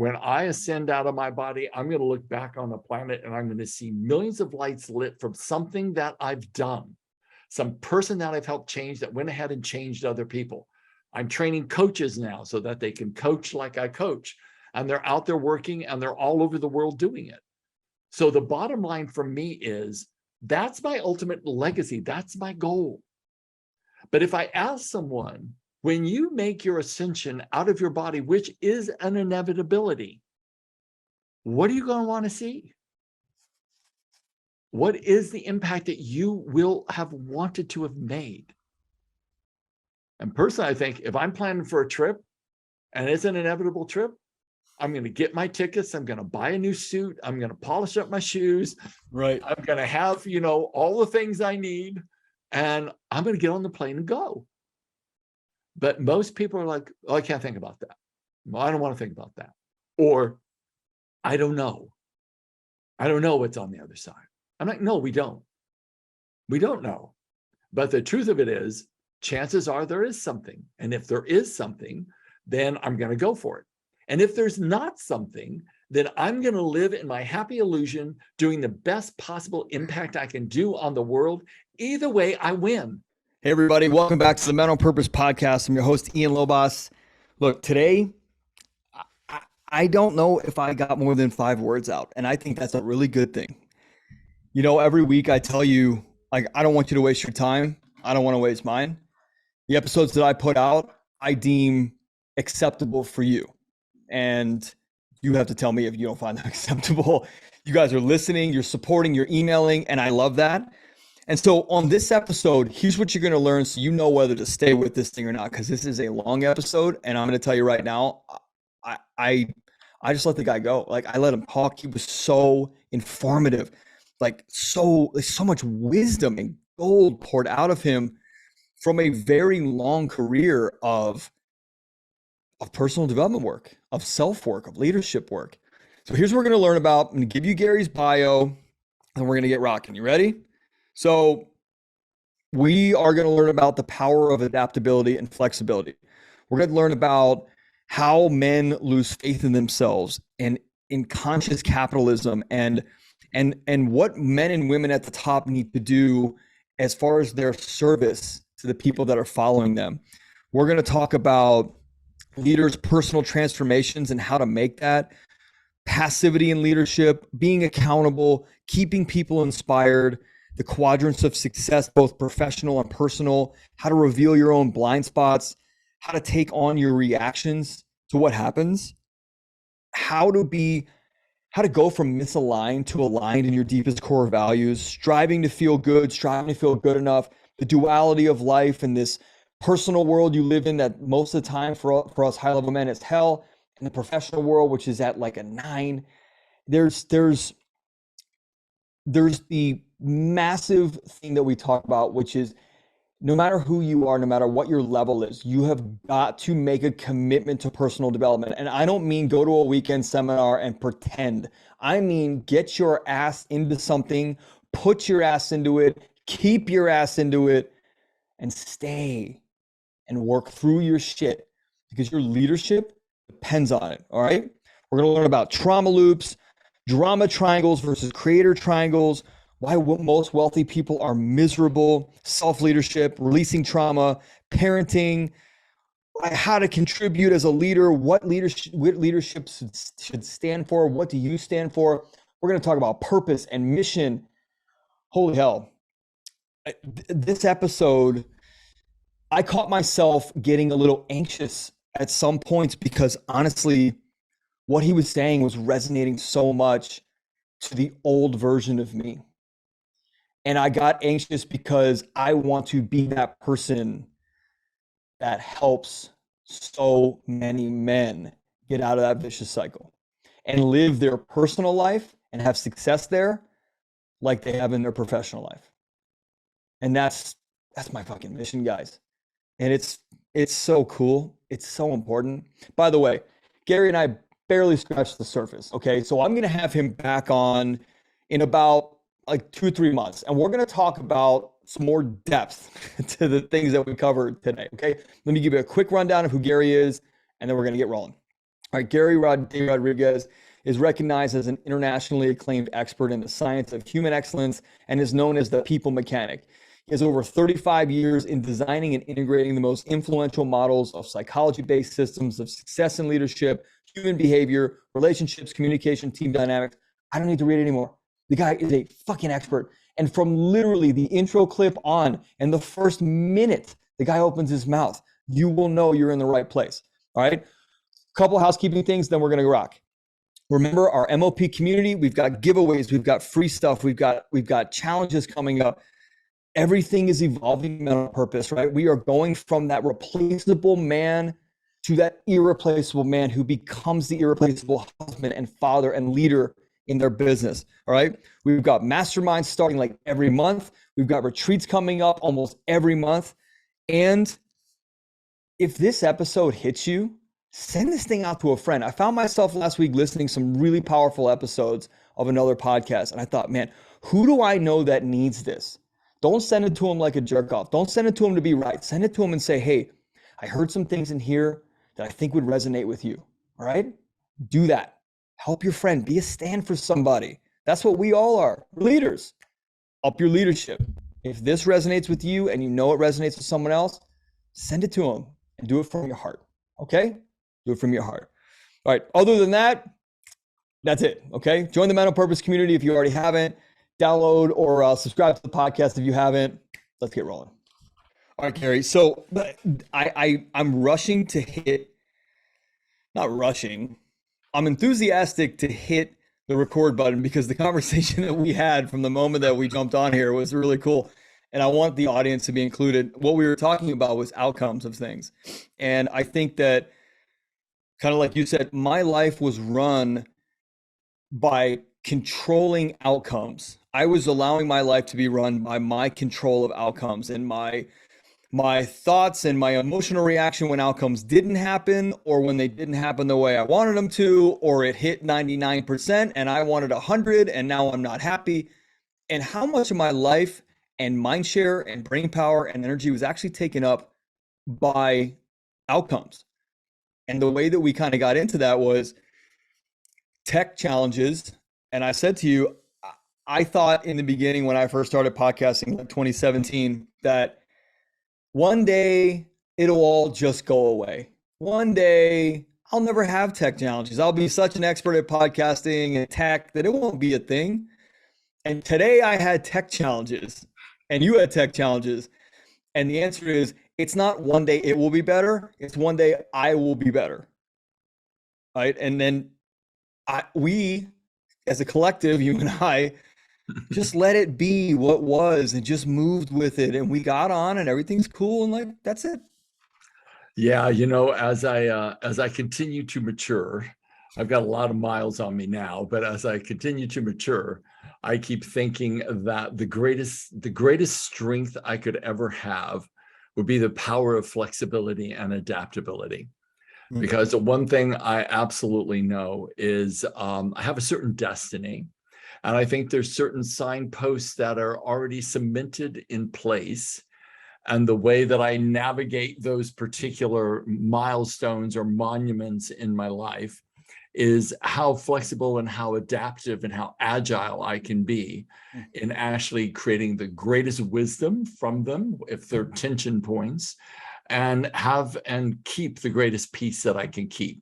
when I ascend out of my body, I'm going to look back on the planet and I'm going to see millions of lights lit from something that I've done, some person that I've helped change that went ahead and changed other people. I'm training coaches now so that they can coach like I coach, and they're out there working and they're all over the world doing it. So the bottom line for me is that's my ultimate legacy. That's my goal. But if I ask someone, when you make your ascension out of your body, which is an inevitability, what are you going to want to see? What is the impact that you will have wanted to have made? And personally, I think if I'm planning for a trip and it's an inevitable trip, I'm going to get my tickets. I'm going to buy a new suit. I'm going to polish up my shoes. Right. I'm going to have, all the things I need, and I'm going to get on the plane and go. But most people are like, oh, I can't think about that. Well, I don't want to think about that. Or I don't know. I don't know what's on the other side. I'm like, no, we don't. We don't know. But the truth of it is, chances are there is something. And if there is something, then I'm going to go for it. And if there's not something, then I'm going to live in my happy illusion, doing the best possible impact I can do on the world. Either way, I win. Hey, everybody. Welcome back to the Men on Purpose podcast. I'm your host, Ian Lobos. Look, today, I don't know if I got more than 5 words out, and I think that's a really good thing. Every week I tell you, I don't want you to waste your time. I don't want to waste mine. The episodes that I put out, I deem acceptable for you. And you have to tell me if you don't find them acceptable. You guys are listening, you're supporting, you're emailing, and I love that. And so on this episode, here's what you're going to learn so you know whether to stay with this thing or not, because this is a long episode. And I'm going to tell you right now, I just let the guy go. I let him talk. He was so informative, so much wisdom and gold poured out of him from a very long career of personal development work, of self work, of leadership work. So here's what we're going to learn about. I'm going to give you Gary's bio, and we're going to get rocking. You ready? So we are going to learn about the power of adaptability and flexibility. We're going to learn about how men lose faith in themselves and in conscious capitalism, and what men and women at the top need to do as far as their service to the people that are following them. We're going to talk about leaders' personal transformations and how to make that, passivity in leadership, being accountable, keeping people inspired, the quadrants of success, both professional and personal, how to reveal your own blind spots, how to take on your reactions to what happens, how to go from misaligned to aligned in your deepest core values, striving to feel good, striving to feel good enough, the duality of life and this personal world you live in that most of the time for us high level men is hell, and the professional world, which is at like a 9. There's the massive thing that we talk about, which is no matter who you are, no matter what your level is, you have got to make a commitment to personal development. And I don't mean go to a weekend seminar and pretend. I mean, get your ass into something, put your ass into it, keep your ass into it, and stay and work through your shit, because your leadership depends on it. All right. We're going to learn about trauma loops, drama triangles versus creator triangles, why most wealthy people are miserable, self-leadership, releasing trauma, parenting, how to contribute as a leader, what leadership should stand for, what do you stand for? We're going to talk about purpose and mission. Holy hell. This episode, I caught myself getting a little anxious at some points because honestly, what he was saying was resonating so much to the old version of me. And I got anxious because I want to be that person that helps so many men get out of that vicious cycle and live their personal life and have success there like they have in their professional life. And that's my fucking mission, guys. And it's so cool. It's so important. By the way, Gary and I barely scratched the surface. Okay. So I'm going to have him back on in about like 2 or 3 months. And we're going to talk about some more depth to the things that we covered today. Okay. Let me give you a quick rundown of who Gary is, and then we're going to get rolling. All right, D. Rodriguez is recognized as an internationally acclaimed expert in the science of human excellence and is known as the people mechanic. He has over 35 years in designing and integrating the most influential models of psychology-based systems of success and leadership, human behavior, relationships, communication, team dynamics. I don't need to read it anymore. The guy is a fucking expert. And from literally the intro clip on and the first minute the guy opens his mouth, you will know you're in the right place. All right. Couple housekeeping things, then we're going to rock. Remember our MOP community. We've got giveaways. We've got free stuff. We've got challenges coming up. Everything is evolving on purpose, right? We are going from that replaceable man to that irreplaceable man who becomes the irreplaceable husband and father and leader in their business. All right. We've got masterminds starting like every month. We've got retreats coming up almost every month. And if this episode hits you, send this thing out to a friend. I found myself last week listening to some really powerful episodes of another podcast. And I thought, man, who do I know that needs this? Don't send it to them like a jerk off. Don't send it to them to be right. Send it to them and say, hey, I heard some things in here that I think would resonate with you. All right? Do that. Help your friend. Be a stand for somebody. That's what we all are. We're leaders. Up your leadership. If this resonates with you and you know it resonates with someone else, send it to them and do it from your heart. Okay? Do it from your heart. All right. Other than that, that's it. Okay. Join the Mental Purpose community if you already haven't. Download or subscribe to the podcast if you haven't. Let's get rolling. All right, Gary. So I'm rushing to hit, not rushing. I'm enthusiastic to hit the record button because the conversation that we had from the moment that we jumped on here was really cool. And I want the audience to be included. What we were talking about was outcomes of things. And I think that, kind of like you said, my life was run by controlling outcomes. I was allowing my life to be run by my control of outcomes and my thoughts and my emotional reaction when outcomes didn't happen, or when they didn't happen the way I wanted them to, or it hit 99% and I wanted 100 and now I'm not happy. And how much of my life and mind share and brain power and energy was actually taken up by outcomes. And the way that we kind of got into that was tech challenges. And I said to you, I thought in the beginning when I first started podcasting, like 2017, that one day it'll all just go away. One day I'll never have tech challenges. I'll be such an expert at podcasting and tech that it won't be a thing. And today I had tech challenges and you had tech challenges. And the answer is, it's not one day it will be better. It's one day I will be better. Right. And then we as a collective, you and I, just let it be what was and just moved with it. And we got on and everything's cool. And like, that's it. Yeah. As I continue to mature, I've got a lot of miles on me now, but as I continue to mature, I keep thinking that the greatest strength I could ever have would be the power of flexibility and adaptability. Because the one thing I absolutely know is I have a certain destiny. And I think there's certain signposts that are already cemented in place. And the way that I navigate those particular milestones or monuments in my life is how flexible and how adaptive and how agile I can be in actually creating the greatest wisdom from them, if they're tension points, and keep the greatest peace that I can keep.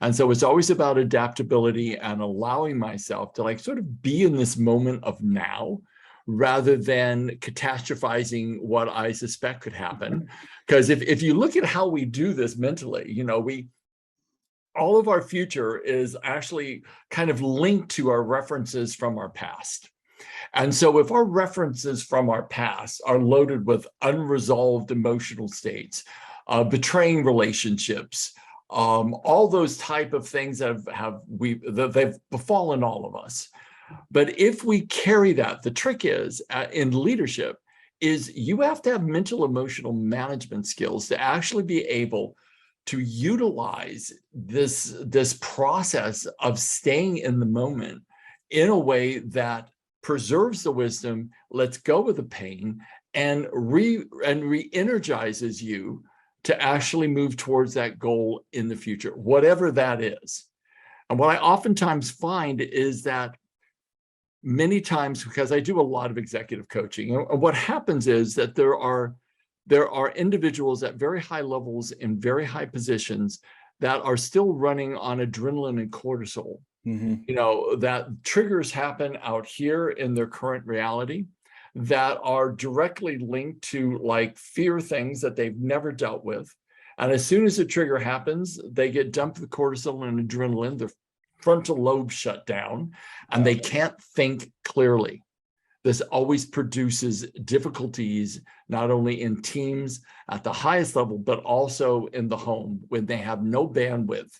And so it's always about adaptability and allowing myself to like sort of be in this moment of now, rather than catastrophizing what I suspect could happen. Because if you look at how we do this mentally, all of our future is actually kind of linked to our references from our past. And so if our references from our past are loaded with unresolved emotional states, betraying relationships, all those type of things they've befallen all of us. But if we carry that, the trick is in leadership is you have to have mental emotional management skills to actually be able to utilize this process of staying in the moment in a way that preserves the wisdom, lets go of the pain, and re-energizes you to actually move towards that goal in the future, whatever that is. And what I oftentimes find is that many times, because I do a lot of executive coaching, and what happens is that there are individuals at very high levels in very high positions that are still running on adrenaline and cortisol. That triggers happen out here in their current reality that are directly linked to like fear things that they've never dealt with. And as soon as the trigger happens, they get dumped with cortisol and adrenaline, their frontal lobe shut down, and they can't think clearly. This always produces difficulties, not only in teams at the highest level, but also in the home when they have no bandwidth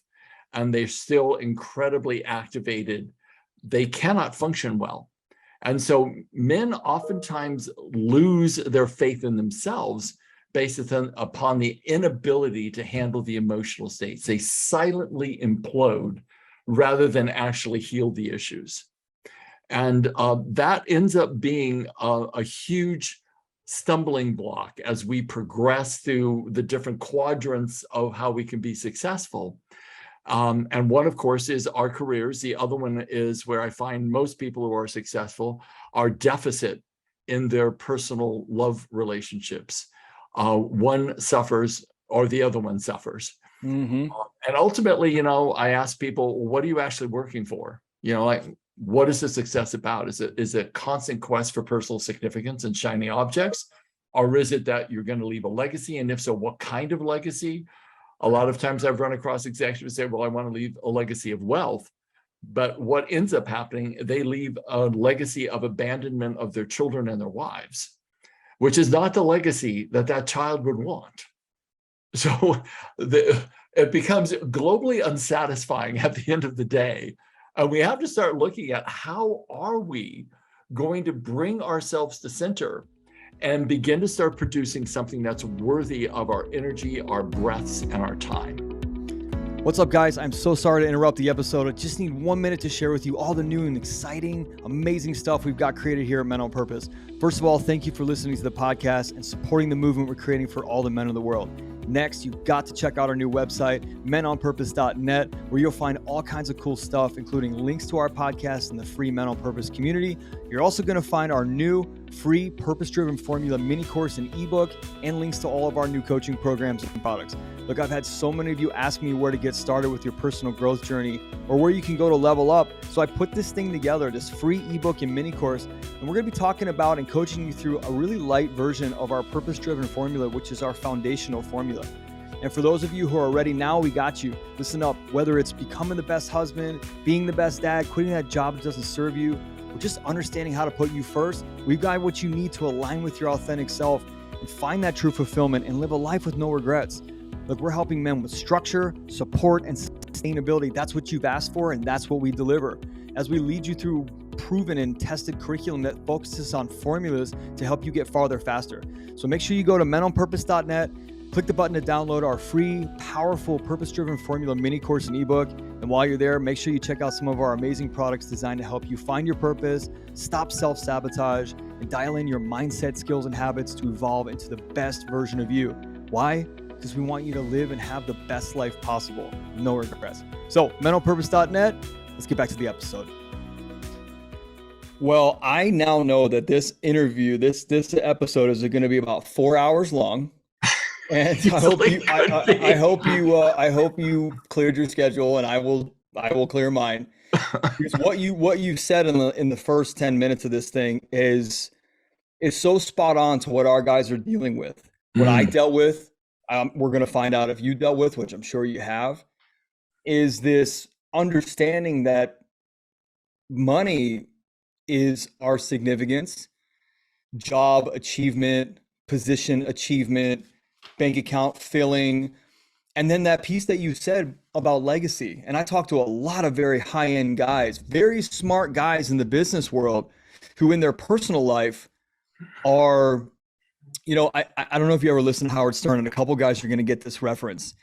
and they're still incredibly activated. They cannot function well. And so men oftentimes lose their faith in themselves based upon the inability to handle the emotional states. They silently implode rather than actually heal the issues. And that ends up being a huge stumbling block as we progress through the different quadrants of how we can be successful. And one, of course, is our careers. The other one is where I find most people who are successful are deficit in their personal love relationships. One suffers or the other one suffers. And ultimately, I ask people, what are you actually working for? Like, what is the success about? Is it a constant quest for personal significance and shiny objects? Or is it that you're going to leave a legacy? And if so, what kind of legacy? A lot of times I've run across executives who say, well, I want to leave a legacy of wealth. But what ends up happening, they leave a legacy of abandonment of their children and their wives, which is not the legacy that child would want. So it becomes globally unsatisfying at the end of the day. And we have to start looking at how are we going to bring ourselves to center and begin to start producing something that's worthy of our energy, our breaths, and our time. What's up, guys? I'm so sorry to interrupt the episode. I just need 1 minute to share with you all the new and exciting, amazing stuff we've got created here at Men on Purpose. First of all, thank you for listening to the podcast and supporting the movement we're creating for all the men in the world. Next, you've got to check out our new website, menonpurpose.net, where you'll find all kinds of cool stuff, including links to our podcast and the free Men on Purpose community. You're also going to find our new free purpose-driven formula mini course and ebook, and links to all of our new coaching programs and products. Look, I've had so many of you ask me where to get started with your personal growth journey or where you can go to level up. So I put this thing together, this free ebook and mini course, and we're going to be talking about and coaching you through a really light version of our purpose-driven formula, which is our foundational formula. And for those of you who are ready now, we got you. Listen up, whether it's becoming the best husband, being the best dad, quitting that job that doesn't serve you, or just understanding how to put you first, we've got what you need to align with your authentic self and find that true fulfillment and live a life with no regrets. Look, we're helping men with structure, support, and sustainability. That's what you've asked for, and that's what we deliver. As we lead you through proven and tested curriculum that focuses on formulas to help you get farther faster. So make sure you go to menonpurpose.net, click the button to download our free, powerful, purpose-driven formula mini course and ebook. And while you're there, make sure you check out some of our amazing products designed to help you find your purpose, stop self-sabotage, and dial in your mindset, skills, and habits to evolve into the best version of you. Why? Because we want you to live and have the best life possible. No regrets. So, mentalpurpose.net, let's get back to the episode. Well, I now know that this interview, this episode is going to be about 4 hours long. And I hope you cleared your schedule, and I will clear mine. Because what you said in the first 10 minutes of this thing is so spot on to what our guys are dealing with. What I dealt with, we're going to find out if you dealt with, which I'm sure you have, is this understanding that money is our significance, job achievement, position achievement, bank account filling, and then that piece that you said about legacy. And I talk to a lot of very high-end guys, very smart guys in the business world who in their personal life are, I don't know if you ever listened to Howard Stern, and a couple guys are going to get this reference.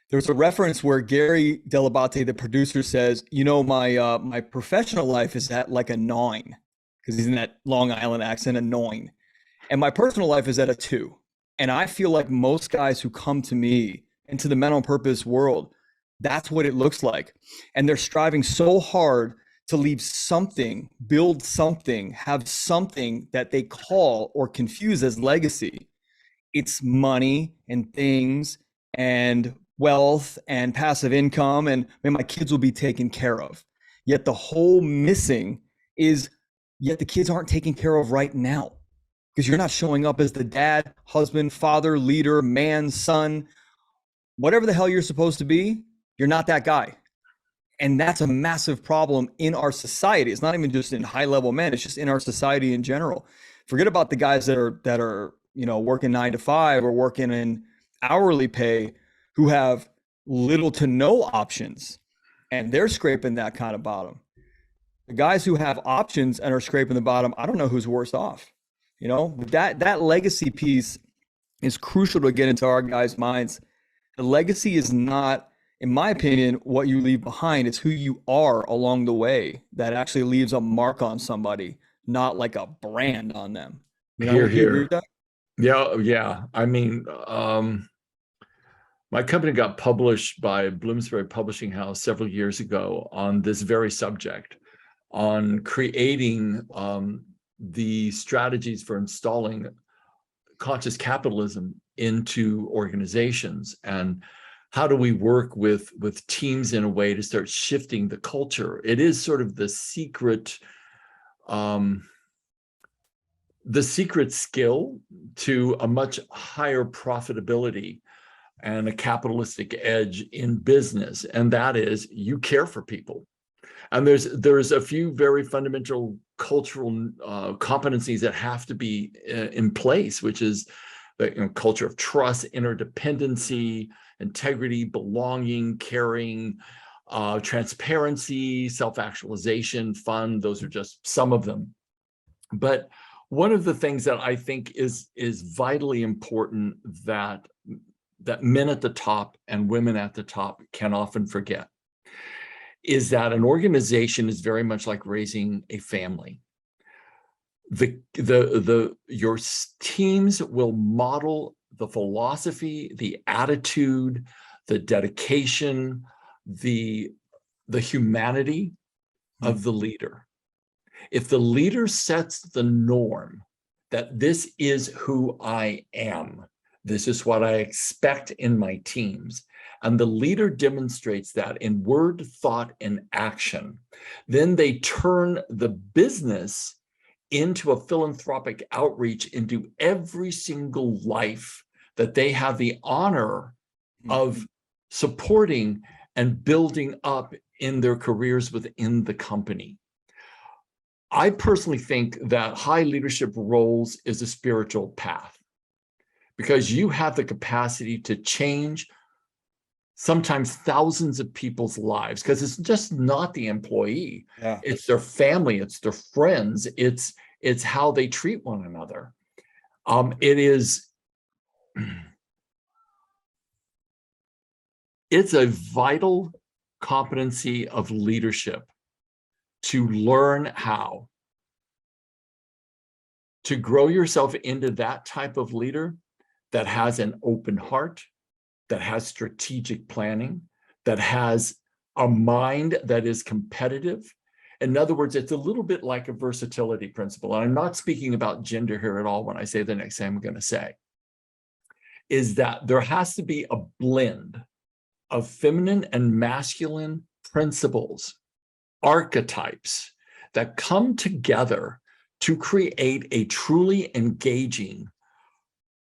There's a reference where Gary Delabate, the producer, says, my professional life is at like a 9, because he's in that Long Island accent, a 9. And my personal life is at a 2. And I feel like most guys who come to me into the mental purpose world, that's what it looks like. And they're striving so hard to leave something, build something, have something that they call or confuse as legacy. It's money and things and wealth and passive income, and man, my kids will be taken care of. Yet the whole missing is, yet the kids aren't taken care of right now, because you're not showing up as the dad, husband, father, leader, man, son, whatever the hell you're supposed to be. You're not that guy. And that's a massive problem in our society. It's not even just in high level men, it's just in our society in general. Forget about the guys that are working 9 to 5 or working in hourly pay, who have little to no options, and they're scraping that kind of bottom. The guys who have options and are scraping the bottom, I don't know who's worse off. That legacy piece is crucial to get into our guys' minds. The legacy is not, in my opinion, what you leave behind. It's who you are along the way that actually leaves a mark on somebody, not like a brand on them. Here, Would you agree here. with that? Yeah. I mean, my company got published by Bloomsbury Publishing House several years ago on this very subject, on creating the strategies for installing conscious capitalism into organizations, and how do we work with teams in a way to start shifting the culture. It is sort of the secret skill to a much higher profitability and a capitalistic edge in business, and that is you care for people. And there's a few very fundamental cultural competencies that have to be in place, which is the culture of trust, interdependency, integrity, belonging, caring, transparency, self-actualization, fun. Those are just some of them. But one of the things that I think is vitally important that men at the top and women at the top can often forget is that an organization is very much like raising a family. Your teams will model the philosophy, the attitude, the dedication, the humanity of the leader. If the leader sets the norm that this is who I am, this is what I expect in my teams, and the leader demonstrates that in word, thought, and action, then they turn the business into a philanthropic outreach into every single life that they have the honor of supporting and building up in their careers within the company. I personally think that high leadership roles is a spiritual path, because you have the capacity to change sometimes thousands of people's lives, because it's just not the employee. Yeah. It's their family, it's their friends, it's how they treat one another. It's a vital competency of leadership to learn how to grow yourself into that type of leader that has an open heart, that has strategic planning, that has a mind that is competitive. In other words, it's a little bit like a versatility principle. And I'm not speaking about gender here at all when I say the next thing I'm going to say, is that there has to be a blend of feminine and masculine principles, archetypes that come together to create a truly engaging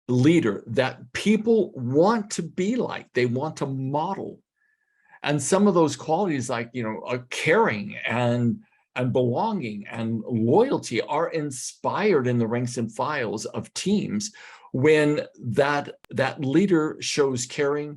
leader that people want to be like, they want to model. And some of those qualities, like, caring and belonging and loyalty, are inspired in the ranks and files of teams when that leader shows caring,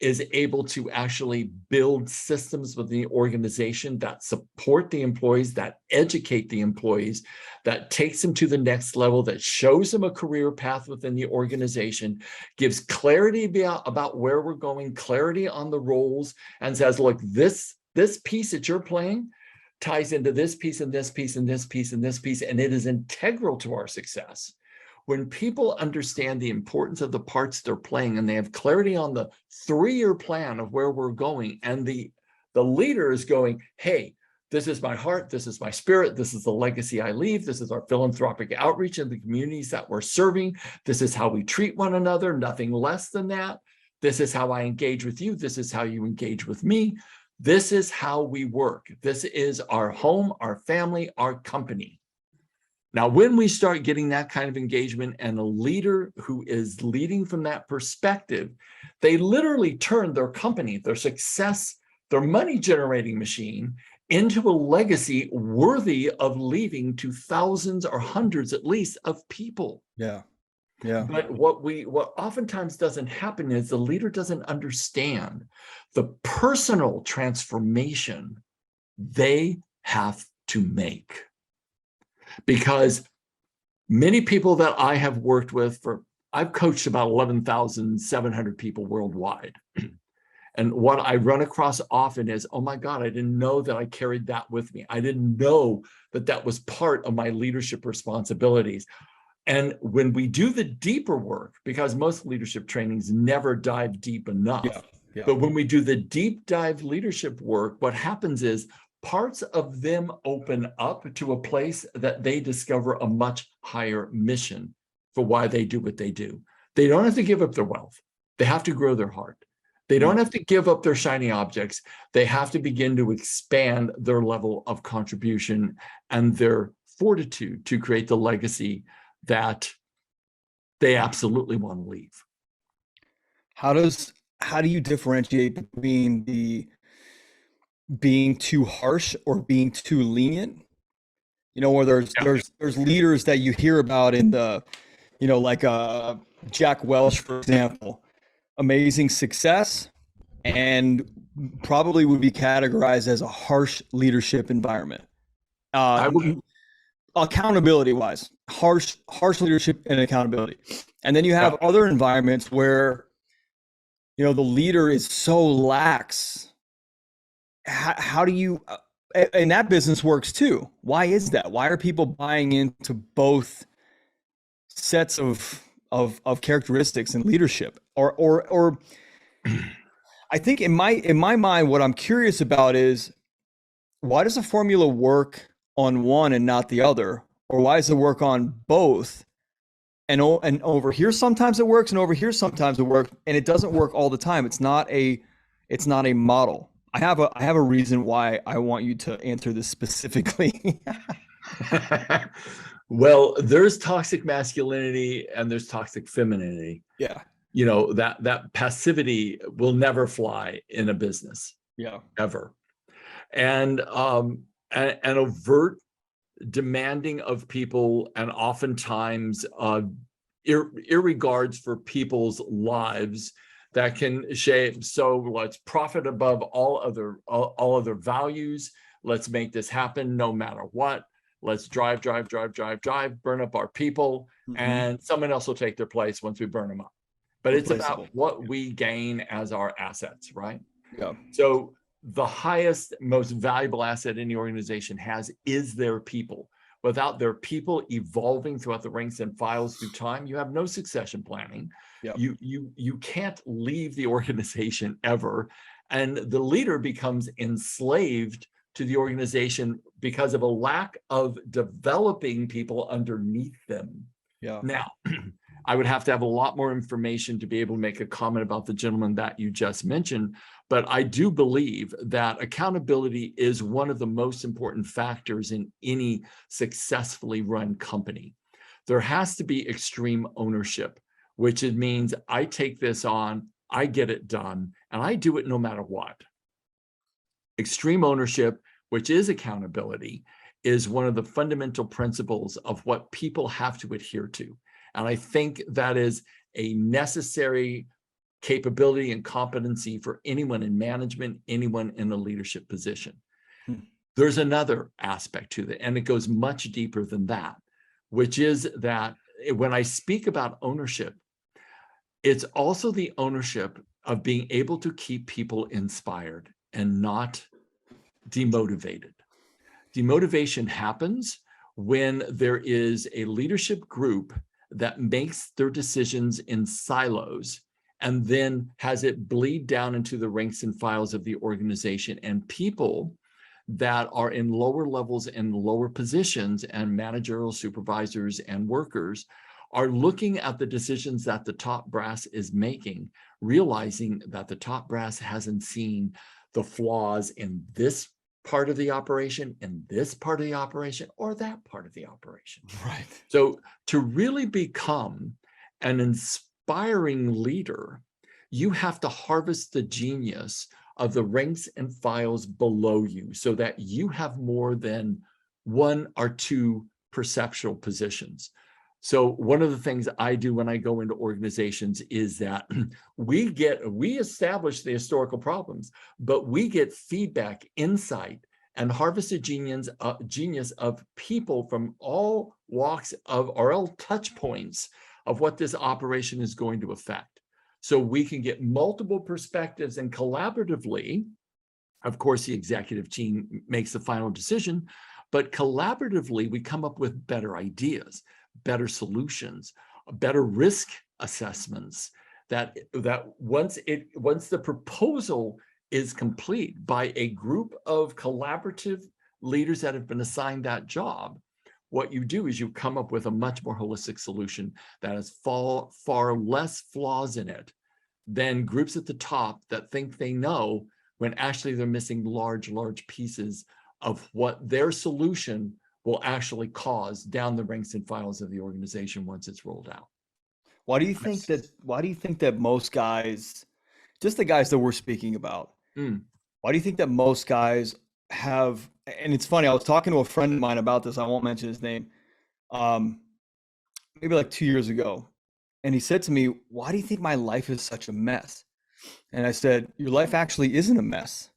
is able to actually build systems within the organization that support the employees, that educate the employees, that takes them to the next level, that shows them a career path within the organization, gives clarity about where we're going, clarity on the roles, and says, look, this piece that you're playing ties into this piece and this piece and this piece and this piece, and it is integral to our success. when people understand the importance of the parts they're playing and they have clarity on the 3-year plan of where we're going, and the leader is going, hey, this is my heart, this is my spirit, this is the legacy I leave, this is our philanthropic outreach in the communities that we're serving, this is how we treat one another, nothing less than that. This is how I engage with you, this is how you engage with me. This is how we work. This is our home, our family, our company. Now, when we start getting that kind of engagement and a leader who is leading from that perspective, they literally turn their company, their success, their money generating machine into a legacy worthy of leaving to thousands or hundreds at least of people. Yeah. Yeah. But what oftentimes doesn't happen is the leader doesn't understand the personal transformation they have to make. Because many people that I have worked with I've coached about 11,700 people worldwide. And what I run across often is, oh my God, I didn't know that I carried that with me. I didn't know that that was part of my leadership responsibilities. And when we do the deeper work, because most leadership trainings never dive deep enough, but when we do the deep dive leadership work, what happens is parts of them open up to a place that they discover a much higher mission for why they do what they do. They don't have to give up their wealth. They have to grow their heart. They don't have to give up their shiny objects. They have to begin to expand their level of contribution and their fortitude to create the legacy that they absolutely want to leave. How do you differentiate between the being too harsh or being too lenient? You know, where there's leaders that you hear about in the, you know, like Jack Welch, for example, amazing success, and probably would be categorized as a harsh leadership environment. Accountability wise, harsh leadership and accountability. And then you have other environments where, you know, the leader is so lax. How do you, and that business works too. Why is that? Why are people buying into both sets of characteristics in leadership? Or I think in my mind, what I'm curious about is, why does a formula work on one and not the other? Or why does it work on both? And over here sometimes it works, and over here sometimes it works, and it doesn't work all the time. It's not a model. I have a reason why I want you to answer this specifically. Well, there's toxic masculinity and there's toxic femininity. Yeah. You know, that passivity will never fly in a business. Yeah. Ever. And an overt demanding of people, and oftentimes irregards for people's lives that can shape. So let's profit above all other values. Let's make this happen no matter what. Let's drive, burn up our people, and someone else will take their place once we burn them up. But it's about what we gain as our assets, right? Yeah. So the highest, most valuable asset any organization has is their people. Without their people evolving throughout the ranks and files through time, you have no succession planning. Yep. You can't leave the organization ever. And the leader becomes enslaved to the organization because of a lack of developing people underneath them. Yeah. Now, I would have to have a lot more information to be able to make a comment about the gentleman that you just mentioned, but I do believe that accountability is one of the most important factors in any successfully run company. There has to be extreme ownership, which it means I take this on, I get it done, and I do it no matter what. Extreme ownership, which is accountability, is one of the fundamental principles of what people have to adhere to. And I think that is a necessary capability and competency for anyone in management, anyone in a leadership position. There's another aspect to that, and it goes much deeper than that, which is that when I speak about ownership, it's also the ownership of being able to keep people inspired and not demotivated. Demotivation happens when there is a leadership group that makes their decisions in silos and then has it bleed down into the ranks and files of the organization. And people that are in lower levels and lower positions and managerial supervisors and workers are looking at the decisions that the top brass is making, realizing that the top brass hasn't seen the flaws in this part of the operation, in this part of the operation, or that part of the operation. Right. So to really become an inspiring leader, you have to harvest the genius of the ranks and files below you so that you have more than one or two perceptual positions. So one of the things I do when I go into organizations is that we establish the historical problems, but we get feedback, insight, and harvest the genius of people from all walks of, or all touch points of what this operation is going to affect. So we can get multiple perspectives, and collaboratively, of course, the executive team makes the final decision, but collaboratively, we come up with better ideas, better solutions, better risk assessments, that once the proposal is complete by a group of collaborative leaders that have been assigned that job, what you do is you come up with a much more holistic solution that has far less flaws in it than groups at the top that think they know when actually they're missing large pieces of what their solution will actually cause down the ranks and files of the organization once it's rolled out. Why do you think that most guys, just the guys that we're speaking about, why do you think that most guys have, and it's funny, I was talking to a friend of mine about this, I won't mention his name, maybe like 2 years ago. And he said to me, why do you think my life is such a mess? And I said, your life actually isn't a mess.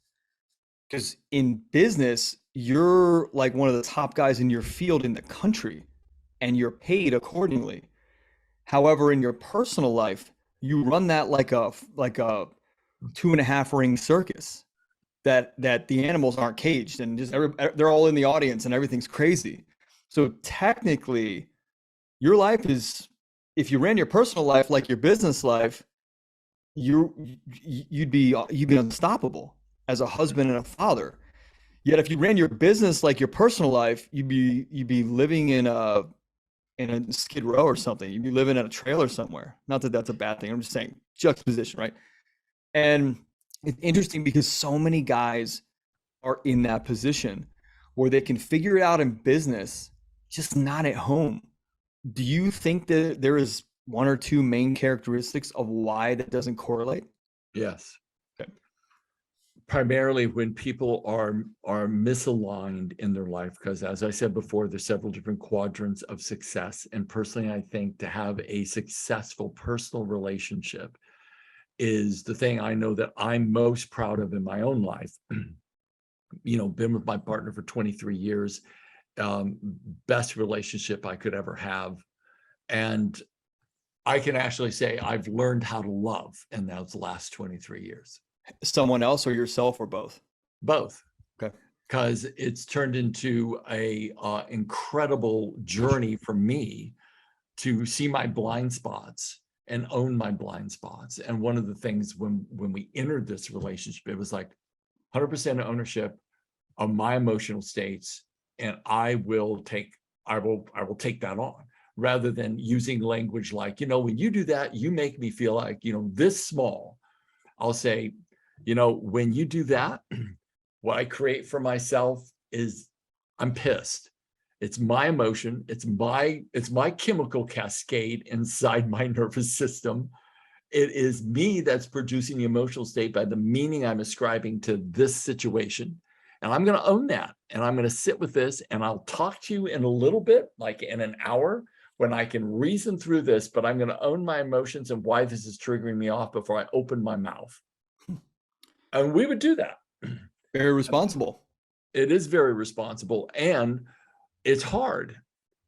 Because in business, you're like one of the top guys in your field in the country, and you're paid accordingly. However, in your personal life, you run that like a 2.5 ring circus that the animals aren't caged and just they're all in the audience and everything's crazy. So technically, your life is, if you ran your personal life like your business life, you'd be unstoppable as a husband and a father. Yet if you ran your business like your personal life, you'd be living in a Skid Row or something. You'd be living in a trailer somewhere. Not that that's a bad thing. I'm just saying juxtaposition, right? And it's interesting because so many guys are in that position where they can figure it out in business, just not at home. Do you think that there is one or two main characteristics of why that doesn't correlate? Yes. Okay. Primarily when people are misaligned in their life, because as I said before, there's several different quadrants of success. And personally, I think to have a successful personal relationship is the thing I know that I'm most proud of in my own life. Been with my partner for 23 years, best relationship I could ever have. And I can actually say I've learned how to love in those last 23 years. Someone else or yourself or both? Both. Okay. Because it's turned into a incredible journey for me to see my blind spots and own my blind spots. And one of the things when we entered this relationship, it was like 100% ownership of my emotional states, and I will take that on, rather than using language like, when you do that, you make me feel like, this small. I'll say, when you do that, what I create for myself is I'm pissed. It's my emotion. It's my chemical cascade inside my nervous system. It is me that's producing the emotional state by the meaning I'm ascribing to this situation. And I'm going to own that. And I'm going to sit with this, and I'll talk to you in a little bit, like in an hour, when I can reason through this, but I'm going to own my emotions and why this is triggering me off before I open my mouth. And we would do that. Very responsible. It is very responsible, and it's hard,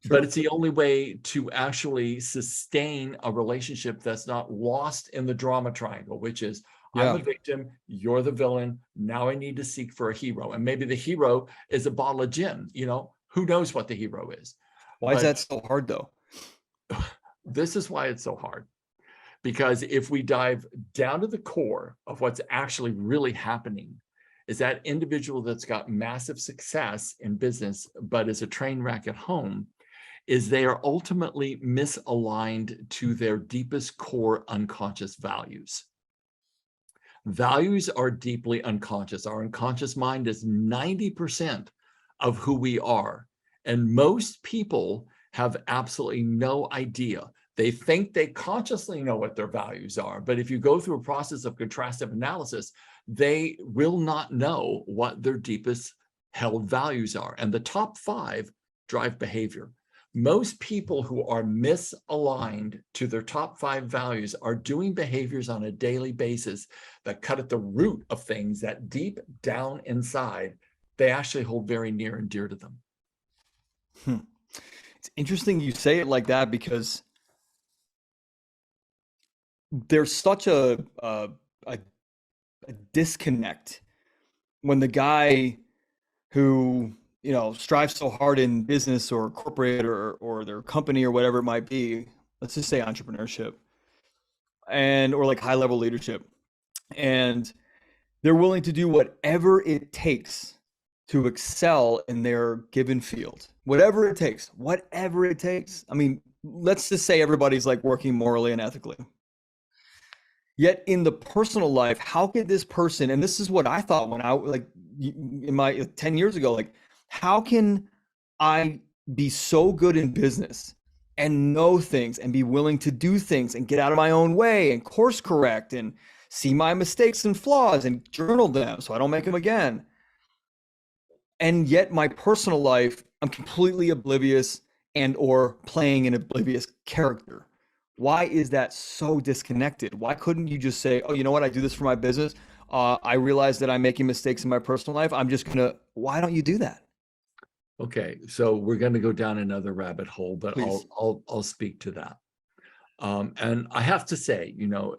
Sure. but it's the only way to actually sustain a relationship that's not lost in the drama triangle, which is I'm a victim, you're the villain. Now I need to seek for a hero. And maybe the hero is a bottle of gin. Who knows what the hero is? Why is that so hard though? This is why it's so hard. Because if we dive down to the core of what's actually really happening, is that individual that's got massive success in business, but is a train wreck at home, is they are ultimately misaligned to their deepest core unconscious values. Values are deeply unconscious. Our unconscious mind is 90% of who we are. And most people have absolutely no idea. They think they consciously know what their values are, but if you go through a process of contrastive analysis, they will not know what their deepest held values are. And the top 5 drive behavior. Most people who are misaligned to their top 5 values are doing behaviors on a daily basis that cut at the root of things that deep down inside, they actually hold very near and dear to them. It's interesting you say it like that, because there's such a disconnect when the guy who, you know, strives so hard in business or corporate or their company or whatever it might be, let's just say entrepreneurship, and or like high level leadership, and they're willing to do whatever it takes to excel in their given field, whatever it takes, whatever it takes. I mean, let's just say everybody's like working morally and ethically. Yet in the personal life, how could this person, and this is what I thought when I like in my 10 years ago, like, how can I be so good in business and know things and be willing to do things and get out of my own way and course correct and see my mistakes and flaws and journal them so I don't make them again. And yet my personal life, I'm completely oblivious and or playing an oblivious character. Why is that so disconnected? Why couldn't you just say, oh, you know what? I do this for my business. I realize that I'm making mistakes in my personal life. I'm just going to, why don't you do that? Okay, so we're going to go down another rabbit hole, but Please. I'll speak to that. And I have to say, you know,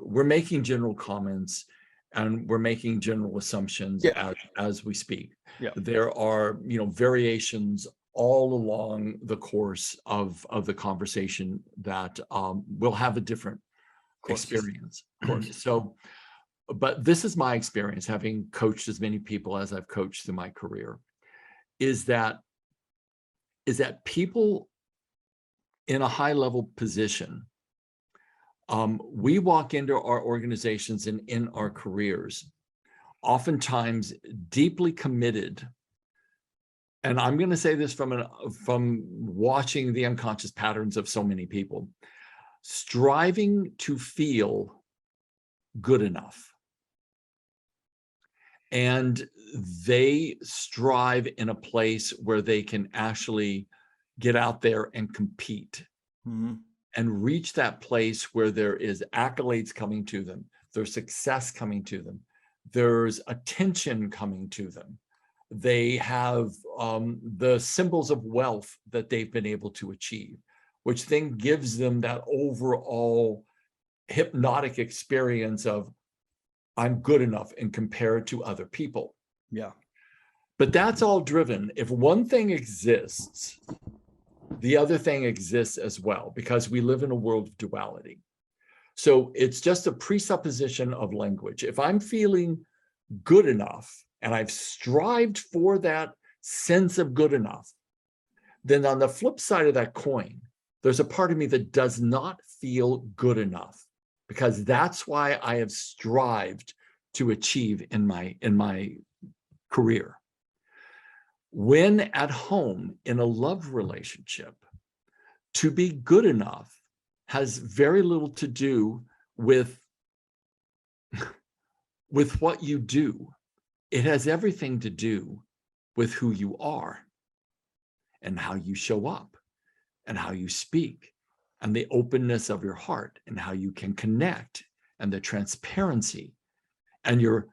we're making general comments and we're making general assumptions as we speak. Yeah. There are, you know, variations all along the course of the conversation that will have a different experience. Of course. So, but this is my experience, having coached as many people as I've coached through my career, is that people in a high level position, we walk into our organizations and in our careers, oftentimes deeply committed. And I'm going to say this from watching the unconscious patterns of so many people, striving to feel good enough. And they strive in a place where they can actually get out there and compete. Mm-hmm. And reach that place where there is accolades coming to them, there's success coming to them, there's attention coming to them. They have the symbols of wealth that they've been able to achieve, which then gives them that overall hypnotic experience of, I'm good enough and compared to other people. Yeah. But that's all driven. If one thing exists, the other thing exists as well, because we live in a world of duality. So it's just a presupposition of language. If I'm feeling good enough and I've strived for that sense of good enough, then on the flip side of that coin, there's a part of me that does not feel good enough, because that's why I have strived to achieve in my career. When at home in a love relationship, to be good enough has very little to do with what you do. It has everything to do with who you are and how you show up and how you speak and the openness of your heart and how you can connect and the transparency and your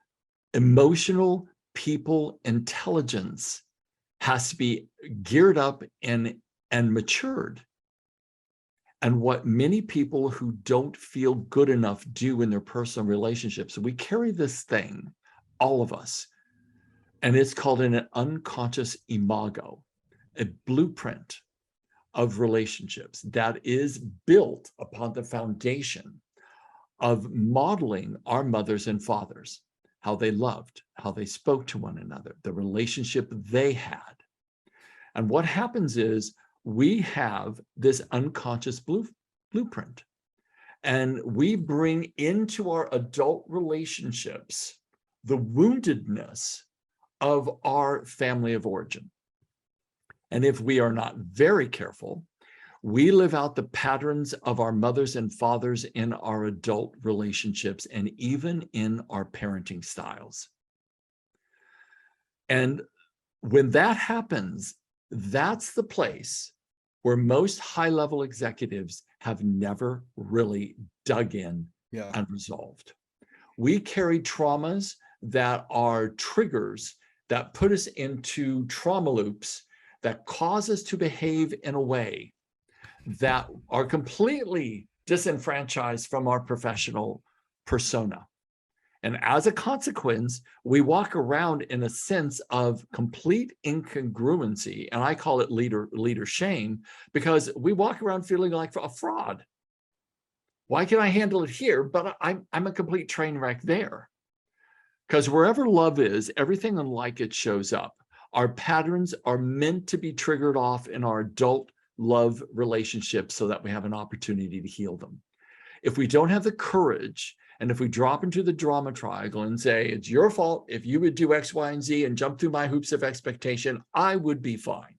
emotional people intelligence has to be geared up and matured. And what many people who don't feel good enough do in their personal relationships, we carry this thing, all of us, and it's called an unconscious imago, a blueprint of relationships that is built upon the foundation of modeling our mothers and fathers, how they loved, how they spoke to one another, the relationship they had. And what happens is we have this unconscious blueprint, and we bring into our adult relationships the woundedness of our family of origin. And if we are not very careful, we live out the patterns of our mothers and fathers in our adult relationships and even in our parenting styles. And when that happens, that's the place where most high-level executives have never really dug in and resolved. We carry traumas that are triggers that put us into trauma loops that cause us to behave in a way that are completely disenfranchised from our professional persona. And as a consequence, we walk around in a sense of complete incongruency. And I call it leader shame, because we walk around feeling like a fraud. Why can I handle it here, but I'm a complete train wreck there? Because wherever love is, everything unlike it shows up. Our patterns are meant to be triggered off in our adult love relationships so that we have an opportunity to heal them. If we don't have the courage, and if we drop into the drama triangle and say, it's your fault, if you would do X, Y, and Z and jump through my hoops of expectation, I would be fine.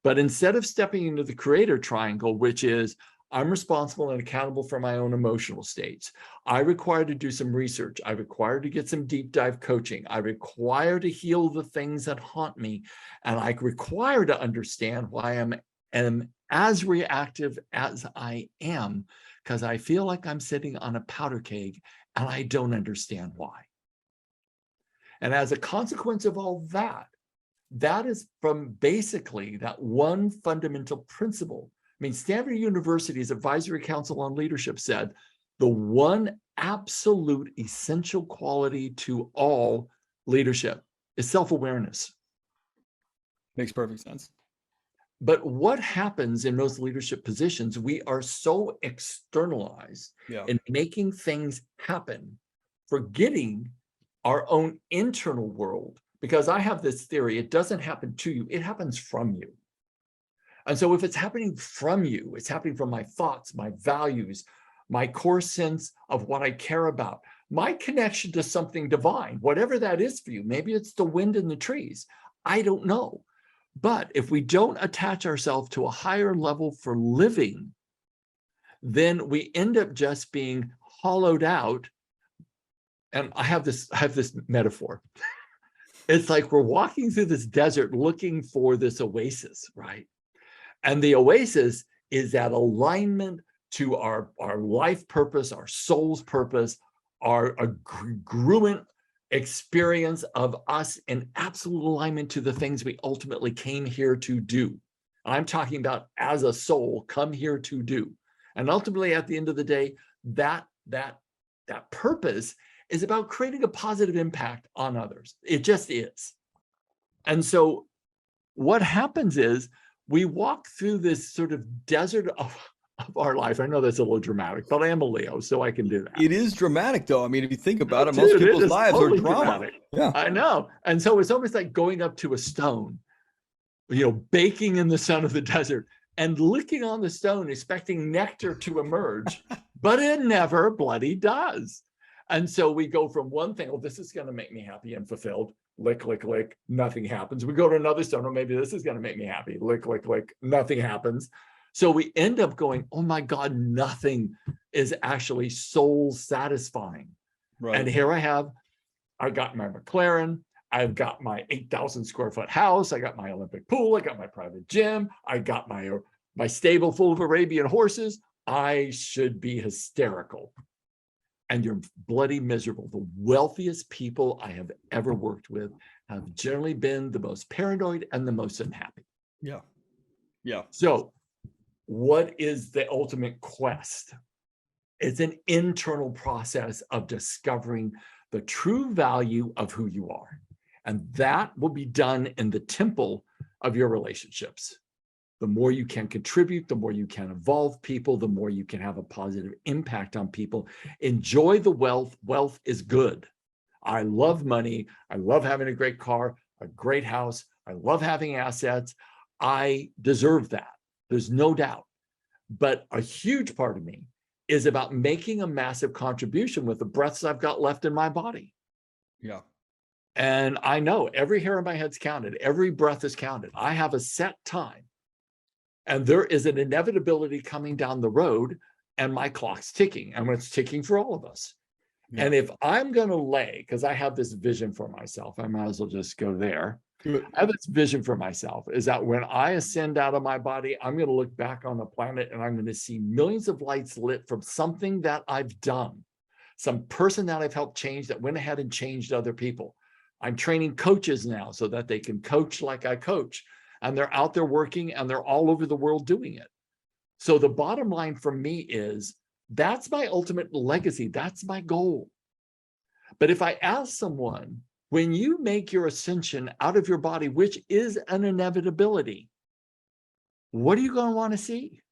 But instead of stepping into the creator triangle, which is, I'm responsible and accountable for my own emotional states. I require to do some research. I require to get some deep dive coaching. I require to heal the things that haunt me. And I require to understand why I am as reactive as I am, because I feel like I'm sitting on a powder keg and I don't understand why. And as a consequence of all that, that is from basically that one fundamental principle. I mean, Stanford University's Advisory Council on Leadership said, the one absolute essential quality to all leadership is self-awareness. Makes perfect sense. But what happens in those leadership positions, we are so externalized in making things happen, forgetting our own internal world. Because I have this theory, it doesn't happen to you, it happens from you. And so if it's happening from you, it's happening from my thoughts, my values, my core sense of what I care about, my connection to something divine, whatever that is for you. Maybe it's the wind in the trees. I don't know. But if we don't attach ourselves to a higher level for living, then we end up just being hollowed out. And I have this metaphor. It's like we're walking through this desert looking for this oasis, right? And the oasis is that alignment to our life purpose, our soul's purpose, our congruent experience of us in absolute alignment to the things we ultimately came here to do. I'm talking about as a soul, come here to do. And ultimately, at the end of the day, that purpose is about creating a positive impact on others. It just is. And so what happens is we walk through this sort of desert of our life. I know that's a little dramatic, but I am a Leo, so I can do that. It is dramatic, though. I mean, if you think about it, most people's lives are drama. Dramatic. Yeah, I know. And so it's almost like going up to a stone, baking in the sun of the desert and licking on the stone, expecting nectar to emerge, but it never bloody does. And so we go from one thing, oh, this is going to make me happy and fulfilled. Lick, lick, lick, nothing happens. We go to another stone, or maybe this is going to make me happy. Lick, lick, lick, nothing happens. So we end up going, oh my God, nothing is actually soul satisfying. Right. And here I got my McLaren, I've got my 8,000 square foot house, I got my Olympic pool, I got my private gym, I got my stable full of Arabian horses. I should be hysterical. And you're bloody miserable. The wealthiest people I have ever worked with have generally been the most paranoid and the most unhappy. Yeah. Yeah. So what is the ultimate quest? It's an internal process of discovering the true value of who you are. And that will be done in the temple of your relationships. the more you can contribute, the more you can involve people, the more you can have a positive impact on people. Enjoy the wealth. Wealth is good. I love money. I love having a great car, a great house. I love having assets. I deserve that. There's no doubt. But a huge part of me is about making a massive contribution with the breaths I've got left in my body. Yeah. And I know every hair on my head's counted. Every breath is counted. I have a set time. And there is an inevitability coming down the road, and my clock's ticking. And it's ticking for all of us. Yeah. And if I'm going to lay, because I have this vision for myself, I might as well just go there. I have this vision for myself is that when I ascend out of my body, I'm going to look back on the planet and I'm going to see millions of lights lit from something that I've done, some person that I've helped change that went ahead and changed other people. I'm training coaches now so that they can coach like I coach, and they're out there working and they're all over the world doing it. So the bottom line for me is that's my ultimate legacy. That's my goal. But if I ask someone, when you make your ascension out of your body, which is an inevitability, what are you going to want to see?